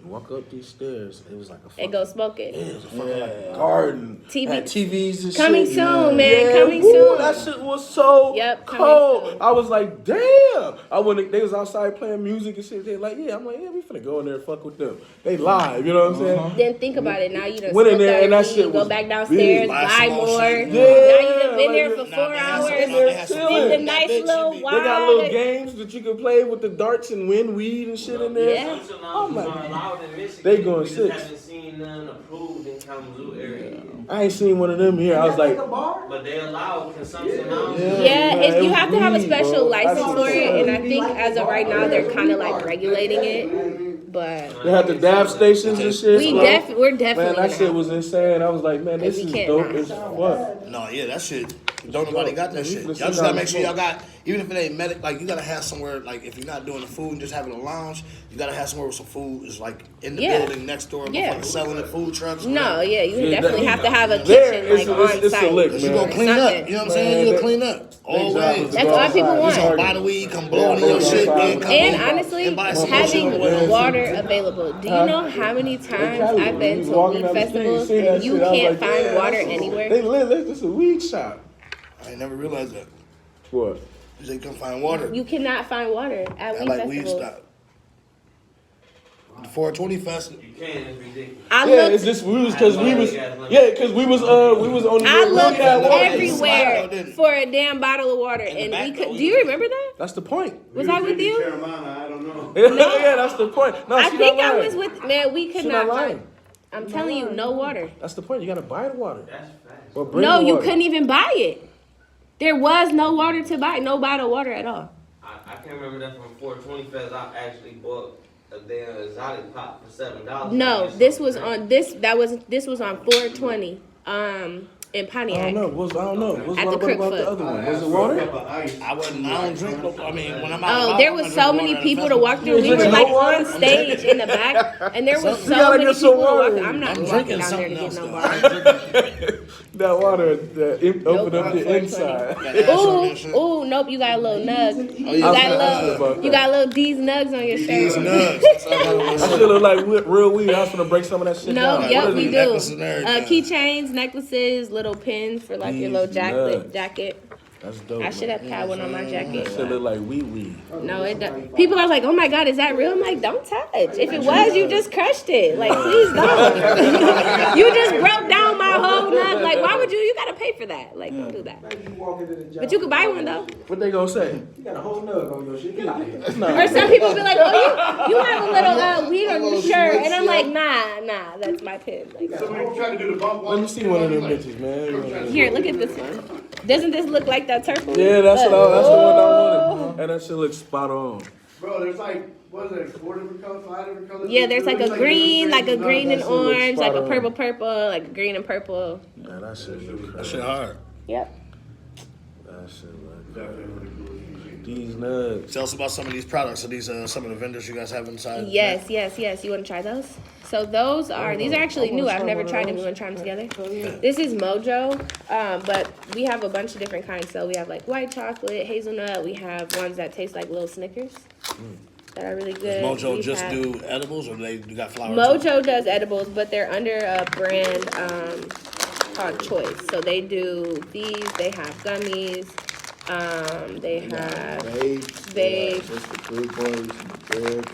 You walk up these stairs. It was like a And fucking, go smoke it. it was a fucking like garden. TV Had TVs and Coming shit. soon, man. Yeah, Coming woo, soon. That shit was so Yep, coming cold. soon. I was like, damn. I went. They was outside playing music and shit. They like, yeah. I'm like, yeah, we finna go in there and fuck with them. They live, you know what I'm saying? Then think about it. Now you done Went in smoked there out and that your shit weed, go was back big. downstairs, Buy buy some more more. shit. Now you done been like, there for Nah, 4 they had hours. some- in nah, there they had some chilling. In the That nice bitch little should be- wide. They got little games that you can play with the darts and win weed and shit in there. Yeah. Consumption Oh lounges my- are allowed in Michigan. They going we just 6. haven't seen none approved in Kalamazoo area. I ain't seen one of them here. I was like, a bar? But they allow consumption lounges. Yeah, man, it's, it you was have to have a weed, special bro. license That's for it, and I what think I'm as of right now they're kind of like regulating it. But they had the dab stations and shit. we're Man, definitely that shit gonna was insane. I was like, man, this We is can't dope not. as fuck. No, yeah, that shit. Don't nobody got that shit. Y'all Listen, just gotta make sure y'all got, even if it ain't medic, like you gotta have somewhere, like if you're not doing the food and just having a lounge, you gotta have somewhere with some food. It's like in the Yeah. building next door, Yeah. like selling the food trucks. No, yeah, you Yeah, definitely that- have to have a There, kitchen it's- like it's- on it's a site. lick, Cause you man. gonna clean up. Something. You know what I'm Man, saying? You they- gonna clean up. Always. That's all outside. people You want. just Just buy the weed, come blow it in your shit, then come And home honestly, and buy some having shit. water available. Do you know how many times I've been to Walking weed down the street, festivals seen that and you shit, I was can't like, find yeah, water that's- anywhere? They live. This is a weed shop. I ain't never realized that. What? They couldn't find water. You cannot find water at I weed like weed festivals. stop. The 420 festival. You can, it's ridiculous. I Yeah, looked, it's just we was because we was we was on the I looked had water. everywhere didn't it? for a damn bottle of water, and back we though, could. Do you remember that? That's the point. Was I with you? Carolina, I don't know. Yeah, that's the point. No, I she think not I lying. was with. Man, we could She not not find. lying. I'm telling you, no water. That's the point. You gotta buy the water. That's facts. Or bring No, the you water. couldn't even buy it. There was no water to buy. No bottled water at all. I can't remember that from 420 Fest. I actually bought a damn exotic pop for $7. No, this was on this. This was on 420. In I Pontiac. don't know. What's At the what Crookfoot. about the other one? Was it water? I don't drink. I mean, when I'm out. Oh, there was so many people to walk through. We were drinking like no water? on stage in the back, and there was so gotta many get some people to walk. water. I'm not I'm walking drinking down there to something get else. no Though. water. That water that opened up water, the inside. Ooh, nope. You got a little nug. You I was got gonna a ask you little. about You that. got little D's nugs on your These shirt. nuts. That shit look like real weed. I was gonna break some of that shit No, down. yep, What is we it? do. necklaces and everything. Keychains, necklaces, little pins for like your These little nuts. jacket. That's dope. I should have had one on my That jacket. shit look like weed. No, it doesn't. People are like, "Oh my God, is that real?" I'm like, "Don't touch. If it was, you just crushed it. Like, please don't. You just broke down my whole nug. Like, why would you? You gotta pay for that. Like, don't do that. You walk into the job. But you could buy one though. What they gonna say? You got a whole nug on your shit. Get out of here. Or some people be like, "Oh, you have a little weed on your shirt," and I'm like, "Nah, that's my pin." Like, So we trying to do the bump. Let me see one of them bitches, man. here, look at this one. Doesn't this look like that turtle? Yeah, that's the one I Oh. wanted. And that shit looks spot on. Bro, there's like, what is it, 4 different colors, 5 different colors? Yeah, there's like a green, like a green and That shit looks orange, like a spot on. purple, like a green and purple. Yeah, that shit look That crazy. shit hard. Yep. That shit look crazy. These nuts. Tell us about some of these products. Are these some of the vendors you guys have inside? Yes. You want to try those? So these are actually new. I've never tried them. We want to try them together. This is Mojo, but we have a bunch of different kinds. So we have like white chocolate, hazelnut. We have ones that taste like little Snickers that are really good. Mojo We just have- do edibles, or they got flowers? Mojo does edibles, but they're under a brand called Choice. So they do these. They have gummies. They have vapes. Just the fruit boys, the bread.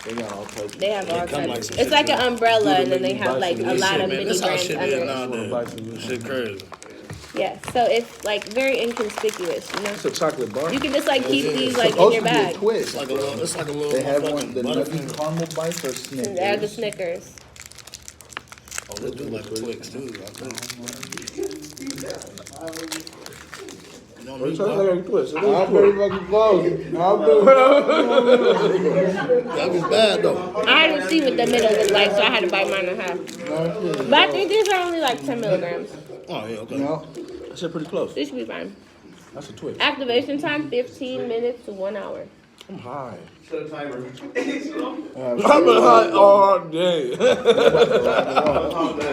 They got all types. They have all come like types. some It's shit like an that umbrella, do and then make they you have buy like some a weed. lot Shit, of man, mini this how brands shit under is it. Wanna buy nowadays. some weed. Shit crazy. Yeah, so it's like very inconspicuous, you know? It's a chocolate bar. You can just like keep these like in Supposed your to be a bag. twist. It's like a little. They have one, motherfucking the nutty Butterfinger. caramel bites or Snickers. They're the Snickers. Oh, they do like a Twix too. I think. You know What you me, trying to bro. like a twist? I'm very fucking close. That was bad though. I didn't see what the middle was like, so I had to bite mine in half. But I think these are only like 10 milligrams. Oh yeah, okay. No. That shit pretty close. This should be fine. That's a twist. Activation time, 15 minutes to 1 hour. I'm high. Set a timer. I've been high all day.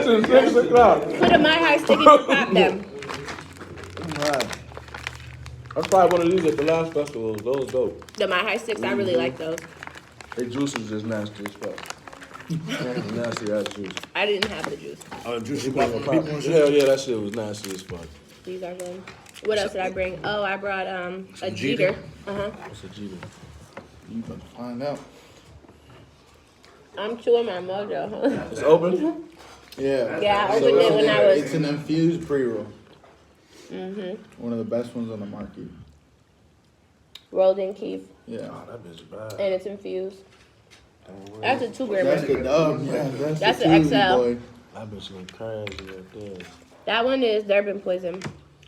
Since 6 o'clock. Put a My High stick in your pop them. I'm high. I tried one of these at the last festival. Those dope. The My High sticks, I really like those. Their juice is just nasty as fuck. Nasty ass juice. I didn't have the juice. Juicy pop from people and shit. Hell yeah, that shit was nasty as fuck. These are good. What else did I bring? Oh, I brought a Some Jeter. Jeter? What's a Jeter? You about to find out. I'm chewing my mojo. It's open? Yeah. Yeah, I opened it when I was. It's an infused pre-roll. Mhm. One of the best ones on the market. Rolled in keef, Yeah. Oh, that bitch bad. and it's infused. That's a 2 gram. That's the dub. Yeah, That's the an Tuesday XL. boy. That bitch went crazy right there. That one is Durban poison.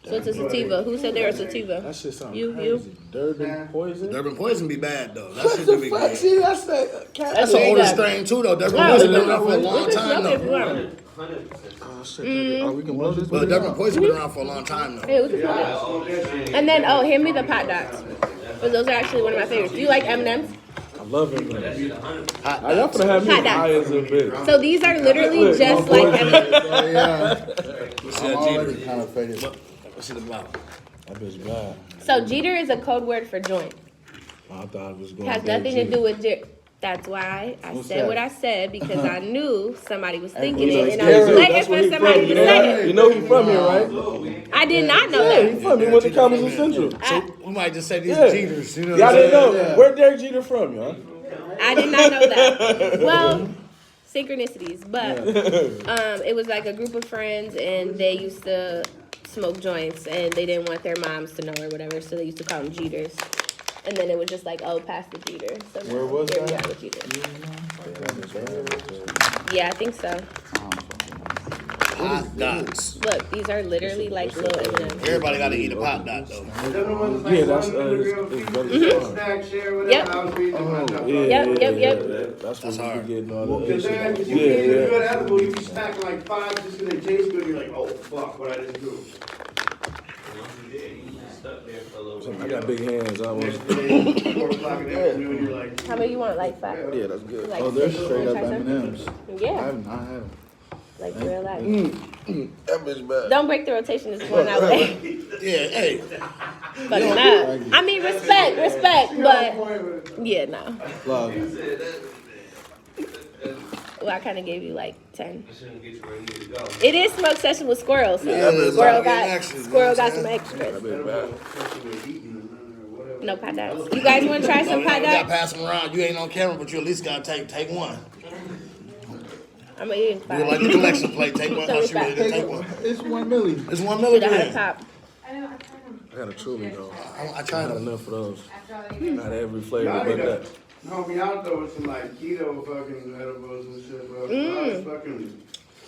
So it's a sativa. Who said they're a sativa? That shit sounds You. crazy. Durban poison? Durban poison be bad though. That What shit the be fuck? good. See, that's that cat. That's Very an older good. strain too though. Durban No, poison we been around for a We long can time smoke it if you though. want. 100%. Oh, shit. Oh, we can blow this? But Durban poison been around for a long time though. Yeah, we can smoke it. And then, hand me the pot dots. Because those are actually one of my favorites. Do you like M&M's? I love it. That Man. shit 100%. I y'all finna have me Hot dogs. high as a bitch. So these are literally just like M&M's. Yeah. What's I'm that already Jeter? kind of faded. What's it about? That bitch bad. So Jeter is a code word for joint. I thought it was going It has nothing to do with That's why I What's said that? what I said, because I knew somebody was thinking You know, it, and I Squirrel, was waiting that's for where he somebody from. to You know, say you it. know he from here, right? I did not know Yeah, he that. from here. He went to Kalamazoo Central. So we might just say these Yeah. Jeters. You know Y'all what I'm didn't know. saying? Where Derek Jeter from, y'all? I did not know that. Well, synchronicities, but it was like a group of friends, and they used to smoke joints, and they didn't want their moms to know or whatever, so they used to call them Jeters. And then it was just like, oh, pass the Jeter. So now Where was here we that? are with Jeters. Yeah, I think so. Hot dogs. Look, these are literally like little M&Ms. Everybody got to eat a pot dot though. Yeah, that's it's better. Snack share, whatever. Yep. I was reading about that. Yep. That's That's what we hard. be getting all the Because then, if you Yeah, can't even do yeah. an edible, you be snacking like 5 just because they taste good. You're like, oh fuck, what I just do. Once you did, you just stuck there for a little bit. I got big hands. I was. Next day, 4 o'clock in the afternoon, you're like, How many you want? Like 5? Yeah, that's good. Like Oh, they're 6? straight up Try some? M&Ms. I Yeah, have not had them. like real life. That bitch bad. Don't break the rotation. It's going that way. Yeah, hey. But nah. I mean, respect, but yeah, no. Love. Well, I kind of gave you like 10. It shouldn't get you where you need to go. It is smoke session with Squirrel, so Yeah, there's Squirrel a lot got of action, Squirrel you know got what some I'm extras. That bitch bad. No pot dots. You guys want to try some You pot got to dots? pass them around. You ain't on camera, but you at least got to take one. I'm gonna eat Do it like 5. a collection plate. Take one. Oh, she ready to take one. It's 1 milli. It's 1 Should have had a milligram. pop. I got a truly though. I I tried had them. enough of those. Not every flavor, y'all but need that. to help me out though with some like keto fucking edibles and shit, bro. All this fucking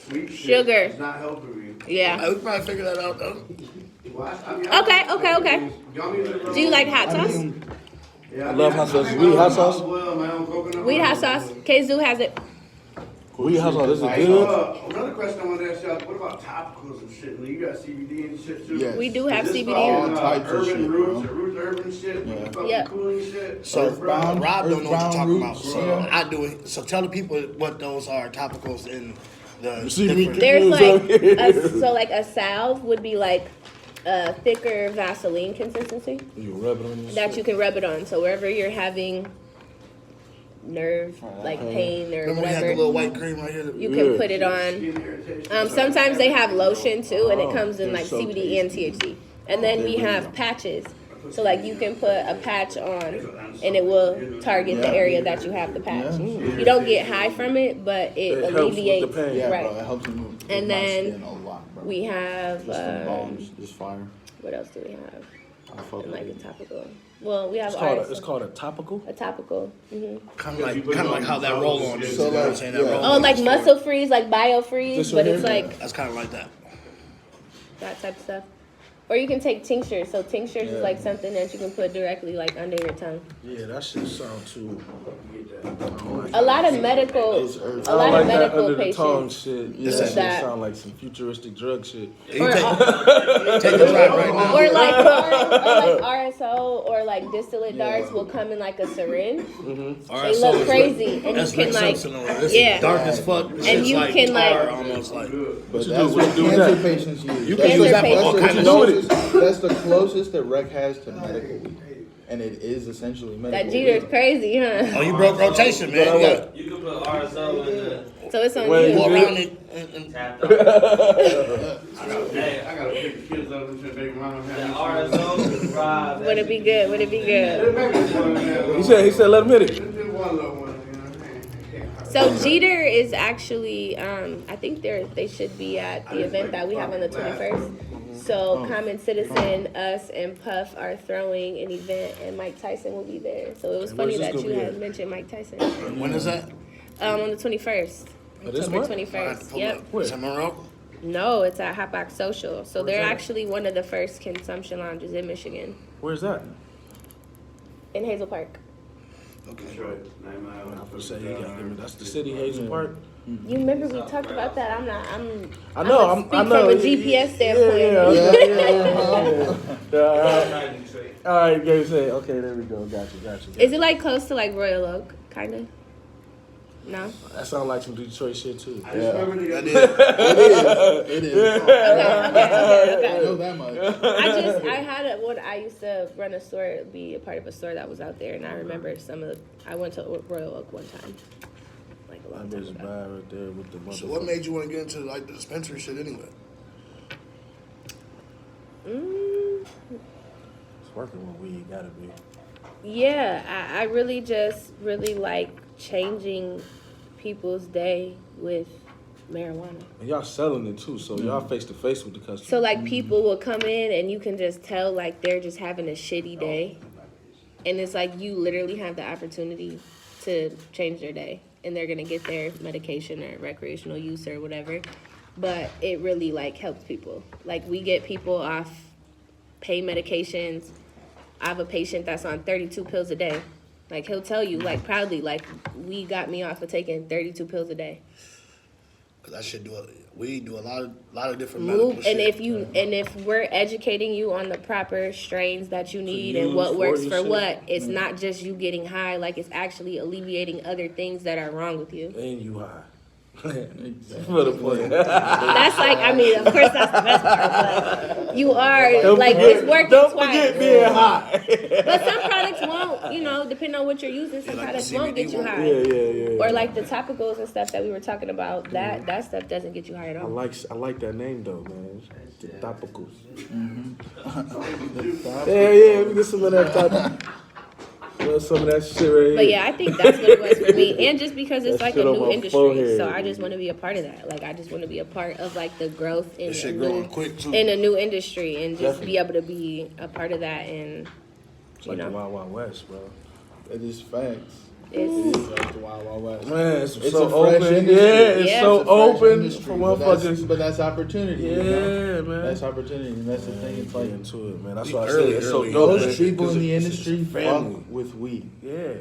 sweet shit Sugar. is not helping me. Yeah. We can probably figure that out though. Well, I mean, Okay. Y'all need to Do you like hot sauce? Yeah, I love hot sauce. make Weed my hot own sauce? olive oil, my own coconut Weed oil. hot sauce. Kazoo has it. We hot sauce. This is Hey, good. another question I wanted to ask y'all, what about topicals and shit? You got CBD and shit too? Yes. We do have Is this CBD. all fucking, types of urban shit, roots, bro. or roots urban shit, Yeah. fucking Yep. cooling shit. So Earthbound. Rob don't know what you're talking about. Roots, So yeah. I do it. So tell the people what those are topicals in the See me different. There's like Okay. so like a salve would be like a thicker Vaseline consistency You rub it on your that shit. you can rub it on. So wherever you're having nerve like pain or Remember we had the whatever, little white cream right here? you can put it on. Skin irritation. Sometimes they have lotion too, and it comes in they're like so CBD and THC. And then we have patches. So like you can put a patch on, and it will target the area that you have the patch. You don't get high from it, but it It helps with the alleviates. pain. Yeah, Right. bro. It helps me move. And my then skin a lot, bro. We have, Just them bombs, just fire. what else do we have? I fuck And with like a it. topical. Well, we have It's called a topical. a topical. Kind of like how that roll on is. So, You know what I'm like, saying? yeah. That roll Oh, on like is muscle freeze, like bio freeze, This but right it's here? like That's kind of like that. that type of stuff. Or you can take tinctures. So tinctures Yeah. is like something that you can put directly like under your tongue. Yeah, that shit sound too. A lot of medical, It's earth. a lot I of don't like that medical under the tongue patients. shit. Yeah, This that is shit that. sound like some futuristic drug shit. You take a drop right now. Or like RSO or like distillate darts will come in like a syringe. Alright, They so look it's crazy, like- and that's you can Rick like, Simpson on it. It's yeah. dark as fuck. And you can, like- tar, almost like. But you that's do? what What you do with cancer that? patients use. You That's can the- use that for that's all the kinds of closest- That's the closest that rec has to medical weed. And it is essentially medical That Jeter's weed. crazy, Oh, huh? you broke rotation, man. You got You can put RSO in the So it's on Wait, you. go you around it and tap out. Hey, I gotta pick the kids up and say, baby, mama, the RSO is fried. Would it be good? Would it be good? He said let him hit it. Just one little one, you know. So Jeter is actually, I think they should be at the event that we have on the 21st. So Common Citizen, us, and Puff are throwing an event, and Mike Tyson will be there. So it was And funny where's this that gonna you be had at? mentioned Mike Tyson. when is that? On the 21st, Oh, this October month? 21st. Yep. Is that Monroe? No, it's at Hotbox Social. So they're that? actually one of the first consumption lounges in Michigan, Where's that? in Hazel Park. Detroit, 9 miles. I was say that's the city, Hazel Park. You remember we talked about that? I know. I'm speak from a GPS standpoint. Yeah. All right, Gary say, okay, there we go. Got you. Is it like close to like Royal Oak, kind of? No. That sounds like some Detroit shit too. I just remember the That other is. It is. Okay. I know that much. I used to run a store, be a part of a store that was out there, and I remember I went to Royal Oak one time, like a long That time bitch ago. bad right there with the So what made you want to get into like the dispensary shit anyway? It's working with weed, gotta be. Yeah, I really like changing people's day with marijuana. And y'all selling it too, so y'all face to face with the customer. So like people will come in and you can just tell like they're just having a shitty day. And it's like you literally have the opportunity to change their day and they're gonna get their medication or recreational use or whatever. But it really like helps people. Like we get people off pain medications. I have a patient that's on 32 pills a day. Like he'll tell you like proudly, like we got me off of taking 32 pills a day. Cause that shit we do a lot of different medical Move, shit. and if we're educating you on the proper strains that you need and use what for works your for shit. what, it's not just you getting high, like it's actually alleviating other things that are wrong with you. And you high. For the point. That's like, I mean, of course that's the best part, but you are, like, it's working Don't twice. forget being high. But some products won't, depending on what you're using, some like the products won't get CBD you won't. high. Yeah. Or like the topicals and stuff that we were talking about, that stuff doesn't get you high at I all. like that name though, man. The topicals. Yeah, we get some of that top. Some of that shit right here. But yeah, I think that's what it was for me. And just because it's That like a shit on new my industry. forehead. So I just want to be a part of that. Like I just want to be a part of like the growth in This shit growing quick too. in a new industry and just be Definitely. able to be a part of that and It's you like the know. Wild Wild West, bro. It is facts. It It's is like the Wild Wild West. Man, it's It's so a fresh open. industry. Yeah, it's Yeah. so It's a fresh open industry, for but that's- motherfuckers. But that's opportunity. Yeah, you know? man. That's opportunity, and that's the thing. It's like into it, man. That's We why I early, say it's so early. dope. most man, people 'cause in the it's industry family. fuck with weed. Yeah,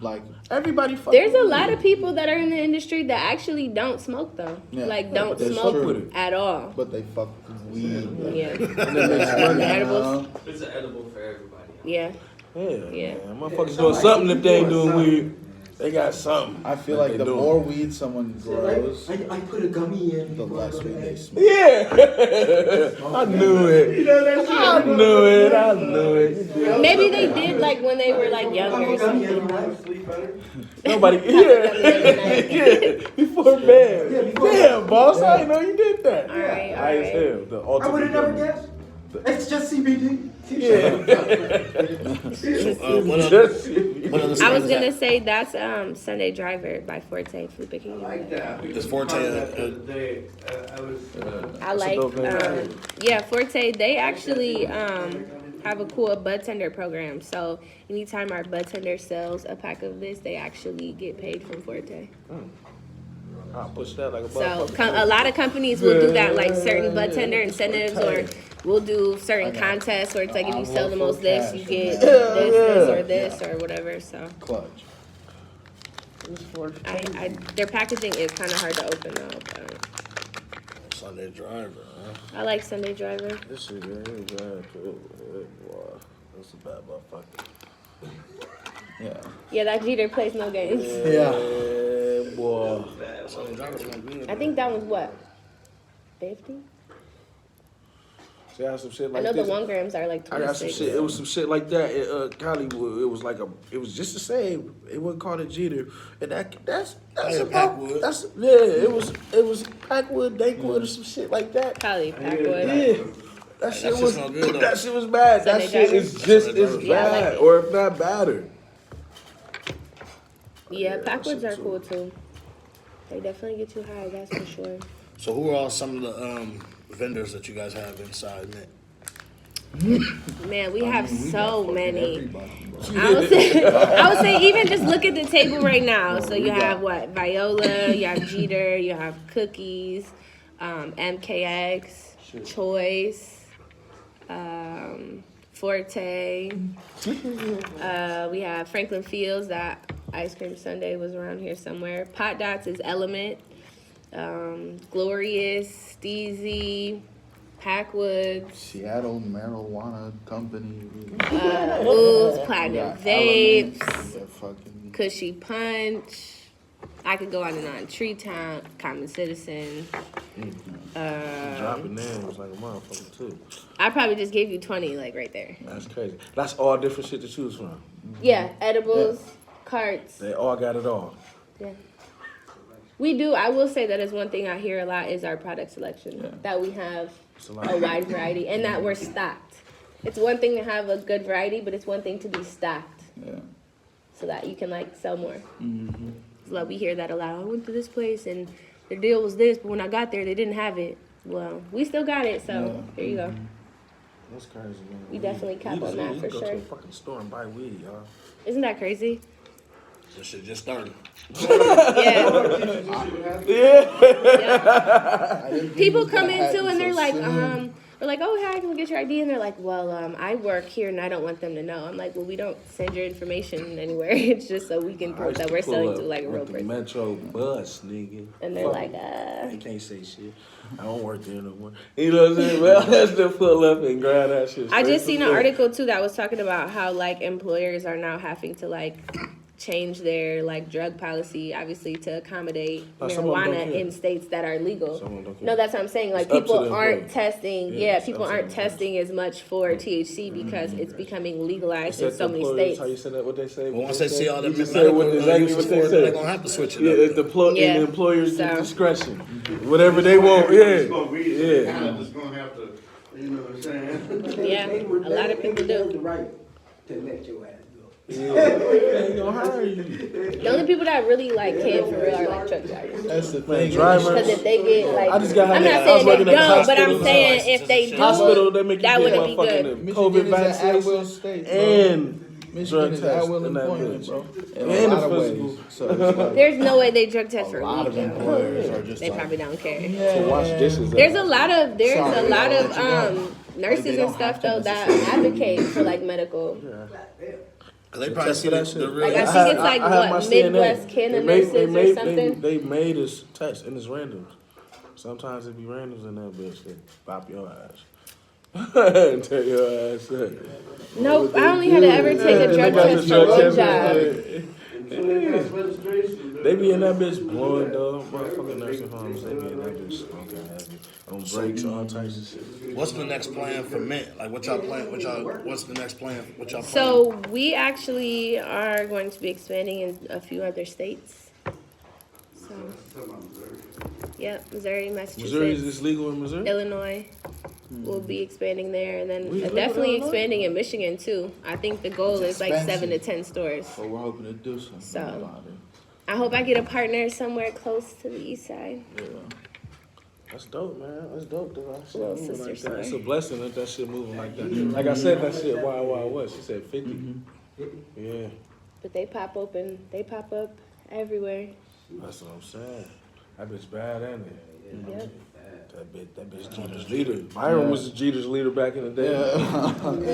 Like everybody. Fuck There's with a weed. lot of people that are in the industry that actually don't smoke though. Yeah. Like Yeah, don't but they smoke fuck with it. at all. but they fuck with weed. Yeah. And that makes money. Edibles? It's an edible for everybody. Yeah. Yeah, Yeah. man. Motherfuckers doing something if they ain't doing weed. They got something. I feel that like they the doing. more weed someone grows, I put a gummy in. the before I less go to weed they bed. smoke. Yeah, I knew it. I knew it. Maybe they did like when they were like I younger or put a gummy something. every night. sleep better. Nobody. Yeah, before bed. Yeah, before Damn, boss, I didn't know you did that. All right, all High as right. hell. The I ultimate. would have never gummy. guessed. It's just CBD. What other I was strain is gonna that? say that's Sunday Driver by Forte. Felipe, can you like that. Is Forte I was, I like, dope name. yeah, Forte, they actually have a cool bud tender program. So anytime our bud tender sells a pack of this, they actually get paid from Forte. I'll push that like a So motherfucker. a lot of companies will do that, like certain bud tender incentives, or we'll do certain contests where it's like if you sell the most this, you get this or whatever. So Clutch. their packaging is kind of hard to open though. But Sunday Driver, huh? I like Sunday Driver. This shit, yeah, he was bad too. Boy, that's a bad motherfucker. Yeah. Yeah, that Jeter plays no games. Yeah, boy. Sunday Driver's not good. I think that was what, 50? See, I had some shit I like know this. the 1 grams are like I got some 26. shit. It was some shit like that in Hollywood. It was like it was just the same. It wasn't called a Jeter, and that's yeah, about Packwood. that's yeah. It was Packwood, Dakewood, or some shit like that. Probably Packwood. Yeah, that shit shit's was not good, though. that shit was bad. That Sunday shit Driver? is just Sunday as Driver. Yeah, I like bad, it. or if not badder. Yeah, Packwoods are cool too. They definitely get you high, that's for sure. So who are all some of the vendors that you guys have inside Mint? Man, we have so many. Everybody, bro. I would say even just look at the table right now. So you have what? Viola, you have Jeter, you have Cookies, MKX, Choice, Forte. We have Franklin Fields, that ice cream sundae was around here somewhere. Pot Dots is Element, Glorious, Steezy, Packwoods, Seattle Marijuana Company. Ooze, Platinum Got Vapes, Element, that fucking Cushy Punch. I could go on and on. Tree Town, Common Citizen. Dropping names like a motherfucker too. I probably just gave you 20, like right there. That's crazy. That's all different shit to choose from. Yeah, edibles, carts. They all got it all. Yeah. We do. I will say that is one thing I hear a lot is our product selection. Yeah. That we have It's a lot. a wide variety and that we're stocked. It's one thing to have a good variety, but it's one thing to be stocked yeah. so that you can like sell more. So like we hear that a lot. I went to this place and the deal was this, but when I got there, they didn't have it. Well, we still got it, so here you go. That's crazy, man. We definitely cap on that for Go to sure. a fucking store and buy weed, y'all. Isn't that crazy? This shit just started. Yeah. I didn't People think come it in was too gonna and they're like, happen so we're like, oh, how can we get your ID? And they're like, well, I work here and I don't want them to know. I'm like, well, we don't send your information anywhere. It's just so we can I prove used that to we're pull selling up to like a real with the person. Metro bus, nigga. And they're Fuck like, it. They can't say shit. I don't work there no more. You know what I'm saying? Well, let's just pull up and grab that shit. I just straight seen from an there. article too that was talking about how like employers are now having to like change their like drug policy, obviously to accommodate Some of them don't marijuana care. in states that are legal. Some of them don't care. No, that's what I'm saying. Like It's up to people the aren't employer. testing. Yeah, Yeah, it's people up to aren't the employer. testing as much for THC because it's becoming legalized in Set so the many employers, states. How you say that? What they say? But once they see all the You just medical said what exactly uses what they for it, say. they're gonna have to switch it Yeah, up. it's the Yeah. in the employer's So- discretion. Whatever they want. Yeah. Smoke weed, Yeah. I'm just gonna have to, you know what I'm saying? Yeah, a lot of people have do. the right to let your ass go. Yeah. They ain't gonna hire you. The only people that really like can for real are like truck drivers. That's the Man, thing. drivers. Because if they get like, I just got I'm had not that. I was saying they working at the don't, but I'm hospital. saying if they do, Hospital, they make you that get wouldn't be motherfucking good. the COVID Michigan is an at-will vaccination state, bro. and Michigan drug is test at-will in that employment, bitch. bro. In And a the lot of physical. ways. So it's like, There's no way they drug test a for lot weed of though. employers are just They like, probably don't care. To wash dishes. There's a lot of Sorry, nurses they and don't stuff have to though that necessarily. advocate for like medical. Cause they probably Test see for the, that shit. the real. Like, I think it's like, I had my what, CNA. Midwest cannabis or something? They made us test and it's randoms. Sometimes it be randoms in that bitch that pop your ass. And tell your ass that. Nope, I only had to ever take a drug test for one job. They be in that bitch blowing though. Motherfucking nursing homes, they be in that bitch smoking heavy. On breaks, all types of shit. What's the next plan for Mint? Like, what y'all plan? What's the next plan? What y'all plan? So we actually are going to be expanding in a few other states. So, yep, Missouri, Missouri, is Massachusetts, this legal in Missouri? Illinois. We'll be expanding there, and then We definitely live in expanding in Michigan too. I think the goal is like 7 to 10 stores. So we're hoping to do something So. about it. I hope I get a partner somewhere close to the east side. Yeah. That's dope, man. That's dope, though. That shit Little moving sister like that. story. It's a blessing that that shit moving like that. Like I said, that shit Wild Wild West. She said 50. Yeah, But they pop up everywhere. that's what I'm saying. That bitch bad, ain't it? Yep. That bitch Jeter's leader. Myron was Jeter's leader back in the day.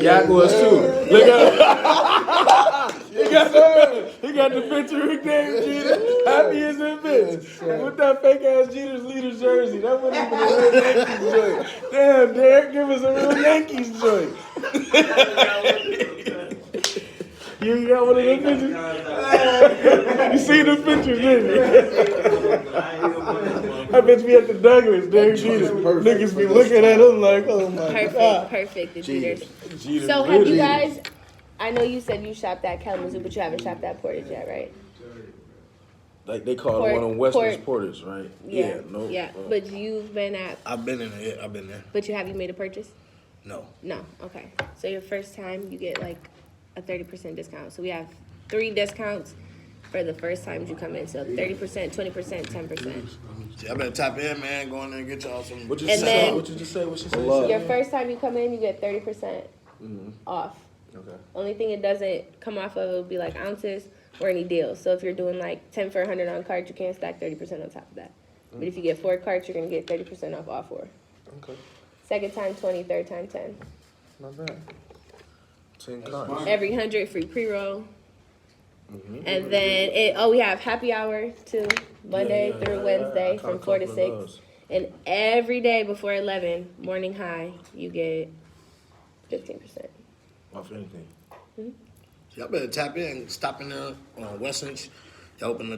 Yak was too. Look at he got the picture of Dave Jeter. Happy as a bitch. With that fake ass Jeter's leader jersey. That wasn't even a real Yankees joint. Damn, Derek, give us a real Yankees joint. You got one of them pictures? You see the pictures, didn't you? I bet we at the Douglas, Derek Jeter. Niggas be looking at him like, oh my God. Perfect, the Jeters. Jeter's So have you leader. guys, I know you said you shopped at Kalamazoo, but you haven't shopped at Portage yet, right? Like they call it one of Western's Porters, right? Yeah, no. But you've been at, I've been in there. I've been there. but you made a purchase? No. No, okay. So your first time, you get like a 30% discount. So we have 3 discounts for the first times you come in. So 30%, 20%, 10%. Y'all better tap in, man. Go in there and get y'all some. What you And say? then- What you just say? What she said? Your first time you come in, you get 30% off. Okay. Only thing it doesn't come off of will be like ounces or any deals. So if you're doing like 10 for 100 on carts, you can't stack 30% on top of that. But if you get 4 carts, you're gonna get 30% off all 4. Okay. Second time 20, third time 10. Not bad. 10 cards. Every 100 free pre-roll. And then we have happy hour too, Monday through Wednesday from 4 to 6. And every day before 11, morning high, you get 15%. Off anything. Y'all better tap in. Stop in there on Western's. Y'all open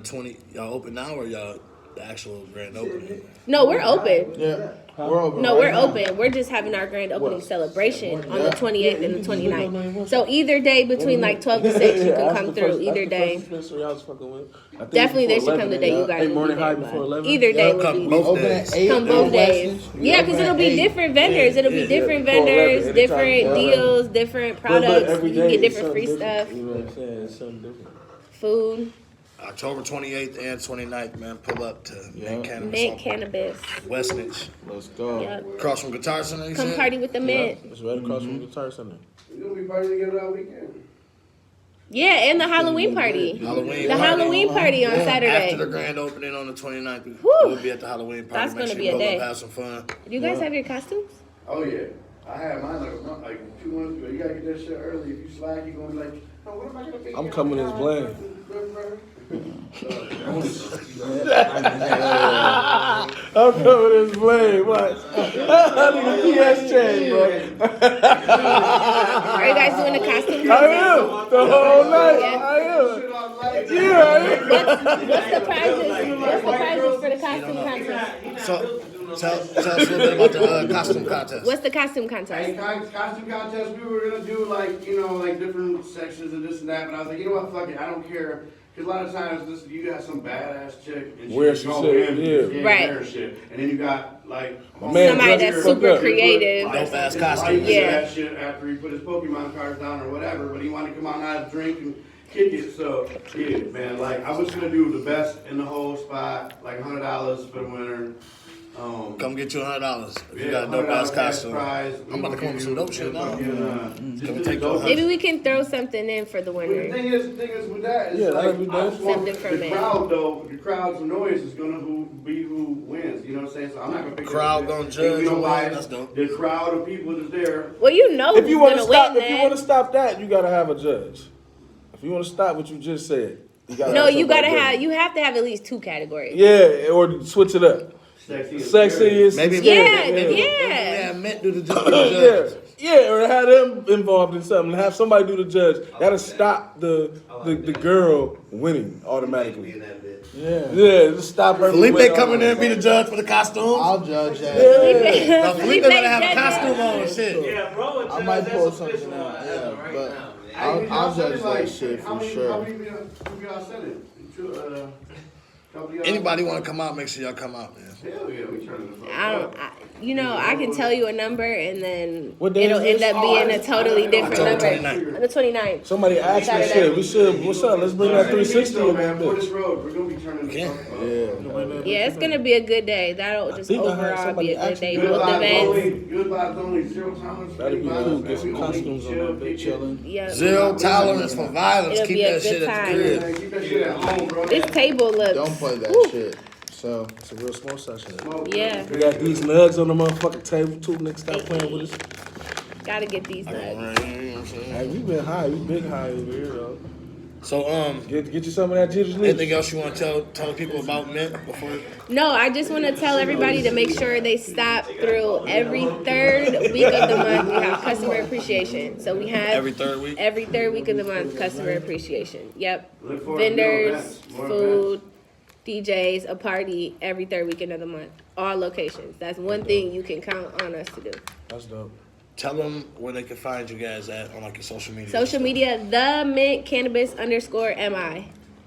Y'all open now or y'all the actual grand opening? No, we're open. Yeah. We're open. No, right we're now. open. We're just having our grand opening celebration on the 28th and the 29th. So either day between like 12 to 6, you can come through. Either day. Definitely they should come the day you guys will be there, but either day will Come be. both Open days. at 8. Come both days. Yeah, because it'll be different vendors. It'll be different vendors, different deals, different products. You can get different free stuff, You know what I'm saying? It's something different. food, October 28th and 29th, man. Pull up to Mint Cannabis. mint cannabis. Western's. Let's go. Yep. Across from Guitar Center, you Come said? party with the mint. It's right across from the Guitar Center. We're gonna be partying together all weekend. Yeah, and the Halloween party. Halloween The party. Halloween party on After the Saturday. grand opening on the 29th, Whew. we'll be at the Halloween party. That's Make gonna sure be you a pull day. up, have some fun. Do you guys have your costumes? Oh yeah, I had mine like 2 months ago. You gotta get that shit early. If you slack, you're gonna be like, oh, what am I gonna be? I'm coming as Blaine. I'm coming as Blaine. What? Nigga PS chain, bro. Are you guys doing a costume I contest? am. The whole night. I am. Yeah. What's the prizes? What's the prizes for the costume contest? So, tell us a little bit about the costume contest. What's the costume Hey, contest? costume contest, we were gonna do like, like different sections and this and that, but I was like, you know what, fuck it, I don't care. Cause a lot of times, you got some badass chick and Where just she go said, in, yeah. get Right. hair and shit. And then you got like man Somebody dressed that's the super fuck up. creative. Dope ass his costume. life Yeah. that shit after he put his Pokemon cards down or whatever, but he wanted to come out and have a drink and kick it. So yeah, man, like I was gonna do the best in the whole spot, like $100 for the winner. Come get you $100 if you Yeah, got a dope ass $100 costume. prize. I'm about to come up with some dope shit now. Come take those. Maybe we can throw something in for the But the winner. thing is with that is Yeah, like, that'd be I dope. just want Something for the men. crowd though, the crowd's noise is gonna be who wins, you know what I'm saying? So I'm not gonna pick Crowd that gonna shit. judge You know who why? wins, that's dope. The crowd of people that's there. Well, you know If you who's want to gonna stop, win if you want that. to stop that, you gotta have a judge. If you want to stop what you just said, you gotta. No, have you gotta somebody you have to have at least 2 categories. Yeah, or switch it up. Sexy is Maybe Yeah, maybe yeah. Mint do the judge. Yeah, or have them involved in something. Have somebody do the judge. Gotta stop the girl winning automatically. Yeah, just stop her. from Felipe winning come in there and be automatically. the judge for the costumes. I'll judge that. Now, Felipe Felipe better have a judge. costume on and shit. Yeah, bro. I might pull something out. Yeah, but I'll judge that shit for How sure. many people y'all sent it? Anybody want to come out, make sure y'all come out, man. Hell yeah, we turning the fuck I can tell you a number and then What day it'll is end this? up being a totally different October number. On the 29th. Somebody asked me shit. We should. What's up? Let's bring that 360 in that For this bitch. road, we're gonna be turning the fuck up. Yeah, it's gonna be a good day. That'll just think I had overall somebody be a good ask day. me Both that. events. Good vibes only, 0 tolerance. That'd be for any cool. violence, Get some man. We only costumes on chill, that bitch, kick it. chilling. Yeah. Zero tolerance for violence. It'll Keep be a that shit good at the time. crib. Man, keep that shit at home, bro. This table looks. Don't play that Woo. shit. So It's a real small session. Smoke, Yeah. We got these nugs on the motherfucking table too. Niggas stop playing with us. Gotta get these nuts. Hey, we been high. We big high over here though. So Get you some of that Jitters Leaf. anything else you want to tell the people about Mint before? No, I just want to tell everybody to make sure they stop through every third week of the month. We have customer appreciation. So we have Every third week? Every third week of the month, customer appreciation. Yep. Look forward to more Vendors, events, more food, DJs, a party every third weekend of the month. All locations. That's one thing you can count on us to do. That's dope. Tell them where they can find you guys at on like your social media. Social media, the Mint Cannabis _ MI. And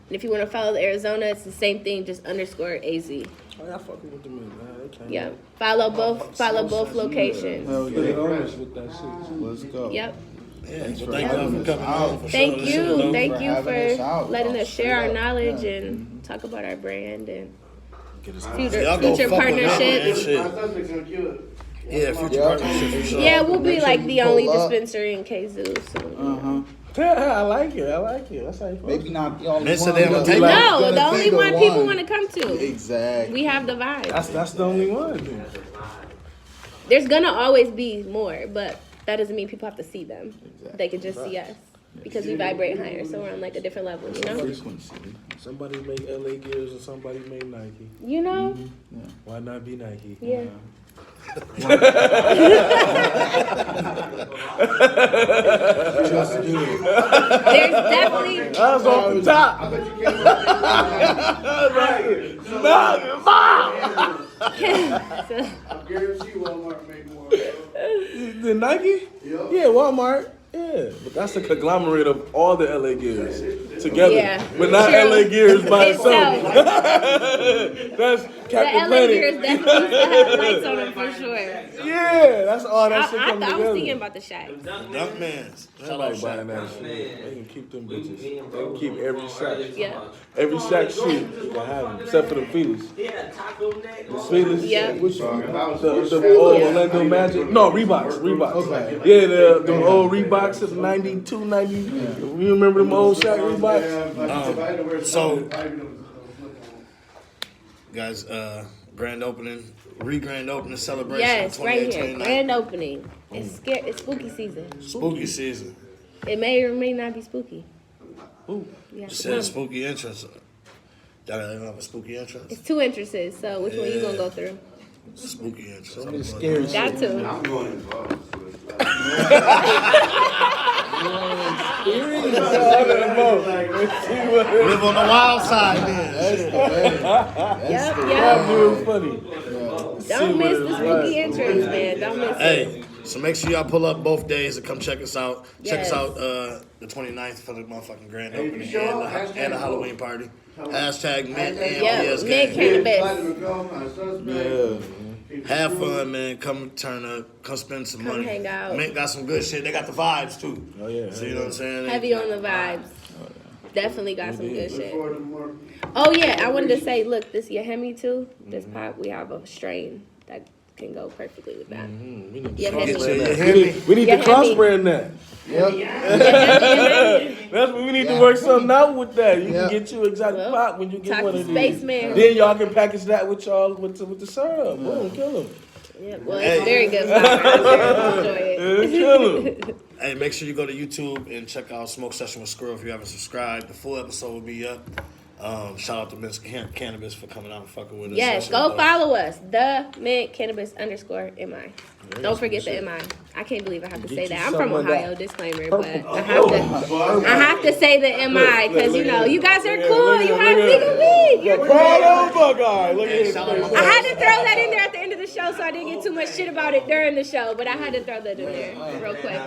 if you want to follow the Arizona, it's the same thing, just _AZ. Oh, y'all fucking with the man. They can't. Yep. Follow both locations. Hell Get yeah. honest with that shit. Let's go. Yep. Yeah, Thanks so for thank y'all having for us coming out. on. For Thank sure. This is you. dope. Thank for you having us out. for letting us Straight share our up. knowledge Yeah. and talk about our brand and Get us future, Y'all go future fuck with Mint, partnerships. man. My subject's gonna kill it. Yeah, future Yeah. partnerships for sure. Yeah, we'll be Make sure like you the only pull up. dispensary in KZoo. So. I like it. I like it. That's how you Maybe not the only Mint said one. they don't but take- like, No, gonna the only think of one people want to come to. Exactly. We have the vibe. That's the only one. There's gonna always be more, but that doesn't mean people have to see them. They can just see us because we vibrate higher, so we're on like a different level. You know. Frequency. Somebody make LA Gears and somebody make Nike. You know. Why not be Nike? Yeah. Just do it. There's definitely. I was off the top. I bet you can't. I guarantee Walmart make more. The Nike? Yup. Yeah, Walmart. Yeah, but that's a conglomerate of all the LA Gears together. Yeah, But not true. LA Gears by Itself. itself. That's The Captain LA Gears Planet. definitely still have lights on them for sure. Yeah, that's all that shit I come was together. thinking about the shack. Dunk Mans. Shout out Nobody buying Shaq. that shit. They can keep them bitches. They can keep every shack. Yeah. Every shack shoe, you can have them, except for the feelers. Yeah, taco neck. The feelers? Yeah. Which If I was the forced old to- Orlando Magic? No, Reeboks. Okay. Yeah, the old Reeboks of the 92, 90. You remember them old Shaq Reeboks? Yeah, if I had to wear so- something, I even know Guys, grand opening, grand opening celebration. Yes, right 28, here. 29. Grand opening. It's spooky season. Spooky season. It may or may not be spooky. You have Just to come. said spooky entrance. Y'all don't have a spooky entrance? It's 2 entrances, so which one you gonna go through? Spooky entrance. Some scary shit. Got to. I'm going in close. Live on the wild side, then. Yep, That yep. was funny. Don't miss the spooky entrance, man. Don't miss it. Hey, so make sure y'all pull up both days and come check us out. Check us Yes. out the 29th for the motherfucking grand Hey, if opening you show up, and the hashtag Halloween party. Hashtag Mint and Yeah, PS Mint Gang. Cannabis. Have fun, man. Come turn up. Come spend some Come money. hang out. Mint got some good shit. They got the vibes too. Oh, yeah. So you know what I'm saying? Heavy on the vibes. Definitely got some good shit. For the more Oh yeah, I wanted to say, look, this Yahemi too. This pop, we have a strain that can go perfectly with that. We need to Yeah, cross Hemi. brand Yeah, that. Hemi. We need Yeah, to cross Hemi. brand that. That's what we need to work something out with that. You can get you exotic Well, pop when you get talk one to of these. Spaceman. Then y'all can package that with y'all with the syrup. Boom, kill them. Yeah, well, it's very good. I very much enjoy Kill it. them. Hey, make sure you go to YouTube and check out Smoke Session with Squirrel if you haven't subscribed. The full episode will be up. Shout out to Mint Cannabis for coming out and fucking with us. Yes, That go shit follow us. The Mint Cannabis _ MI. Don't forget the MI. I can't believe I have to say you that. I'm from some of Ohio, that disclaimer, but I have to say the MI because you know you guys are cool. Look You at- have look legal at- weed. You're Proud cool. old Buckeye. Look at his face. I had to throw that in there at the end of the show so I didn't get too much shit about it during the show, but I had to throw that in there real quick.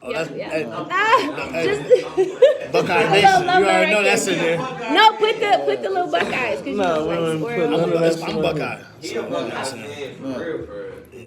Oh, that's, Yeah. hey, Ah, just Buckeye a Nation. little You already lover know right that's there. in there. No, put the little Buckeyes. 'Cause No, you we know, wouldn't like put none of that I'm shit. Buckeye. He don't want that fan for real, for real.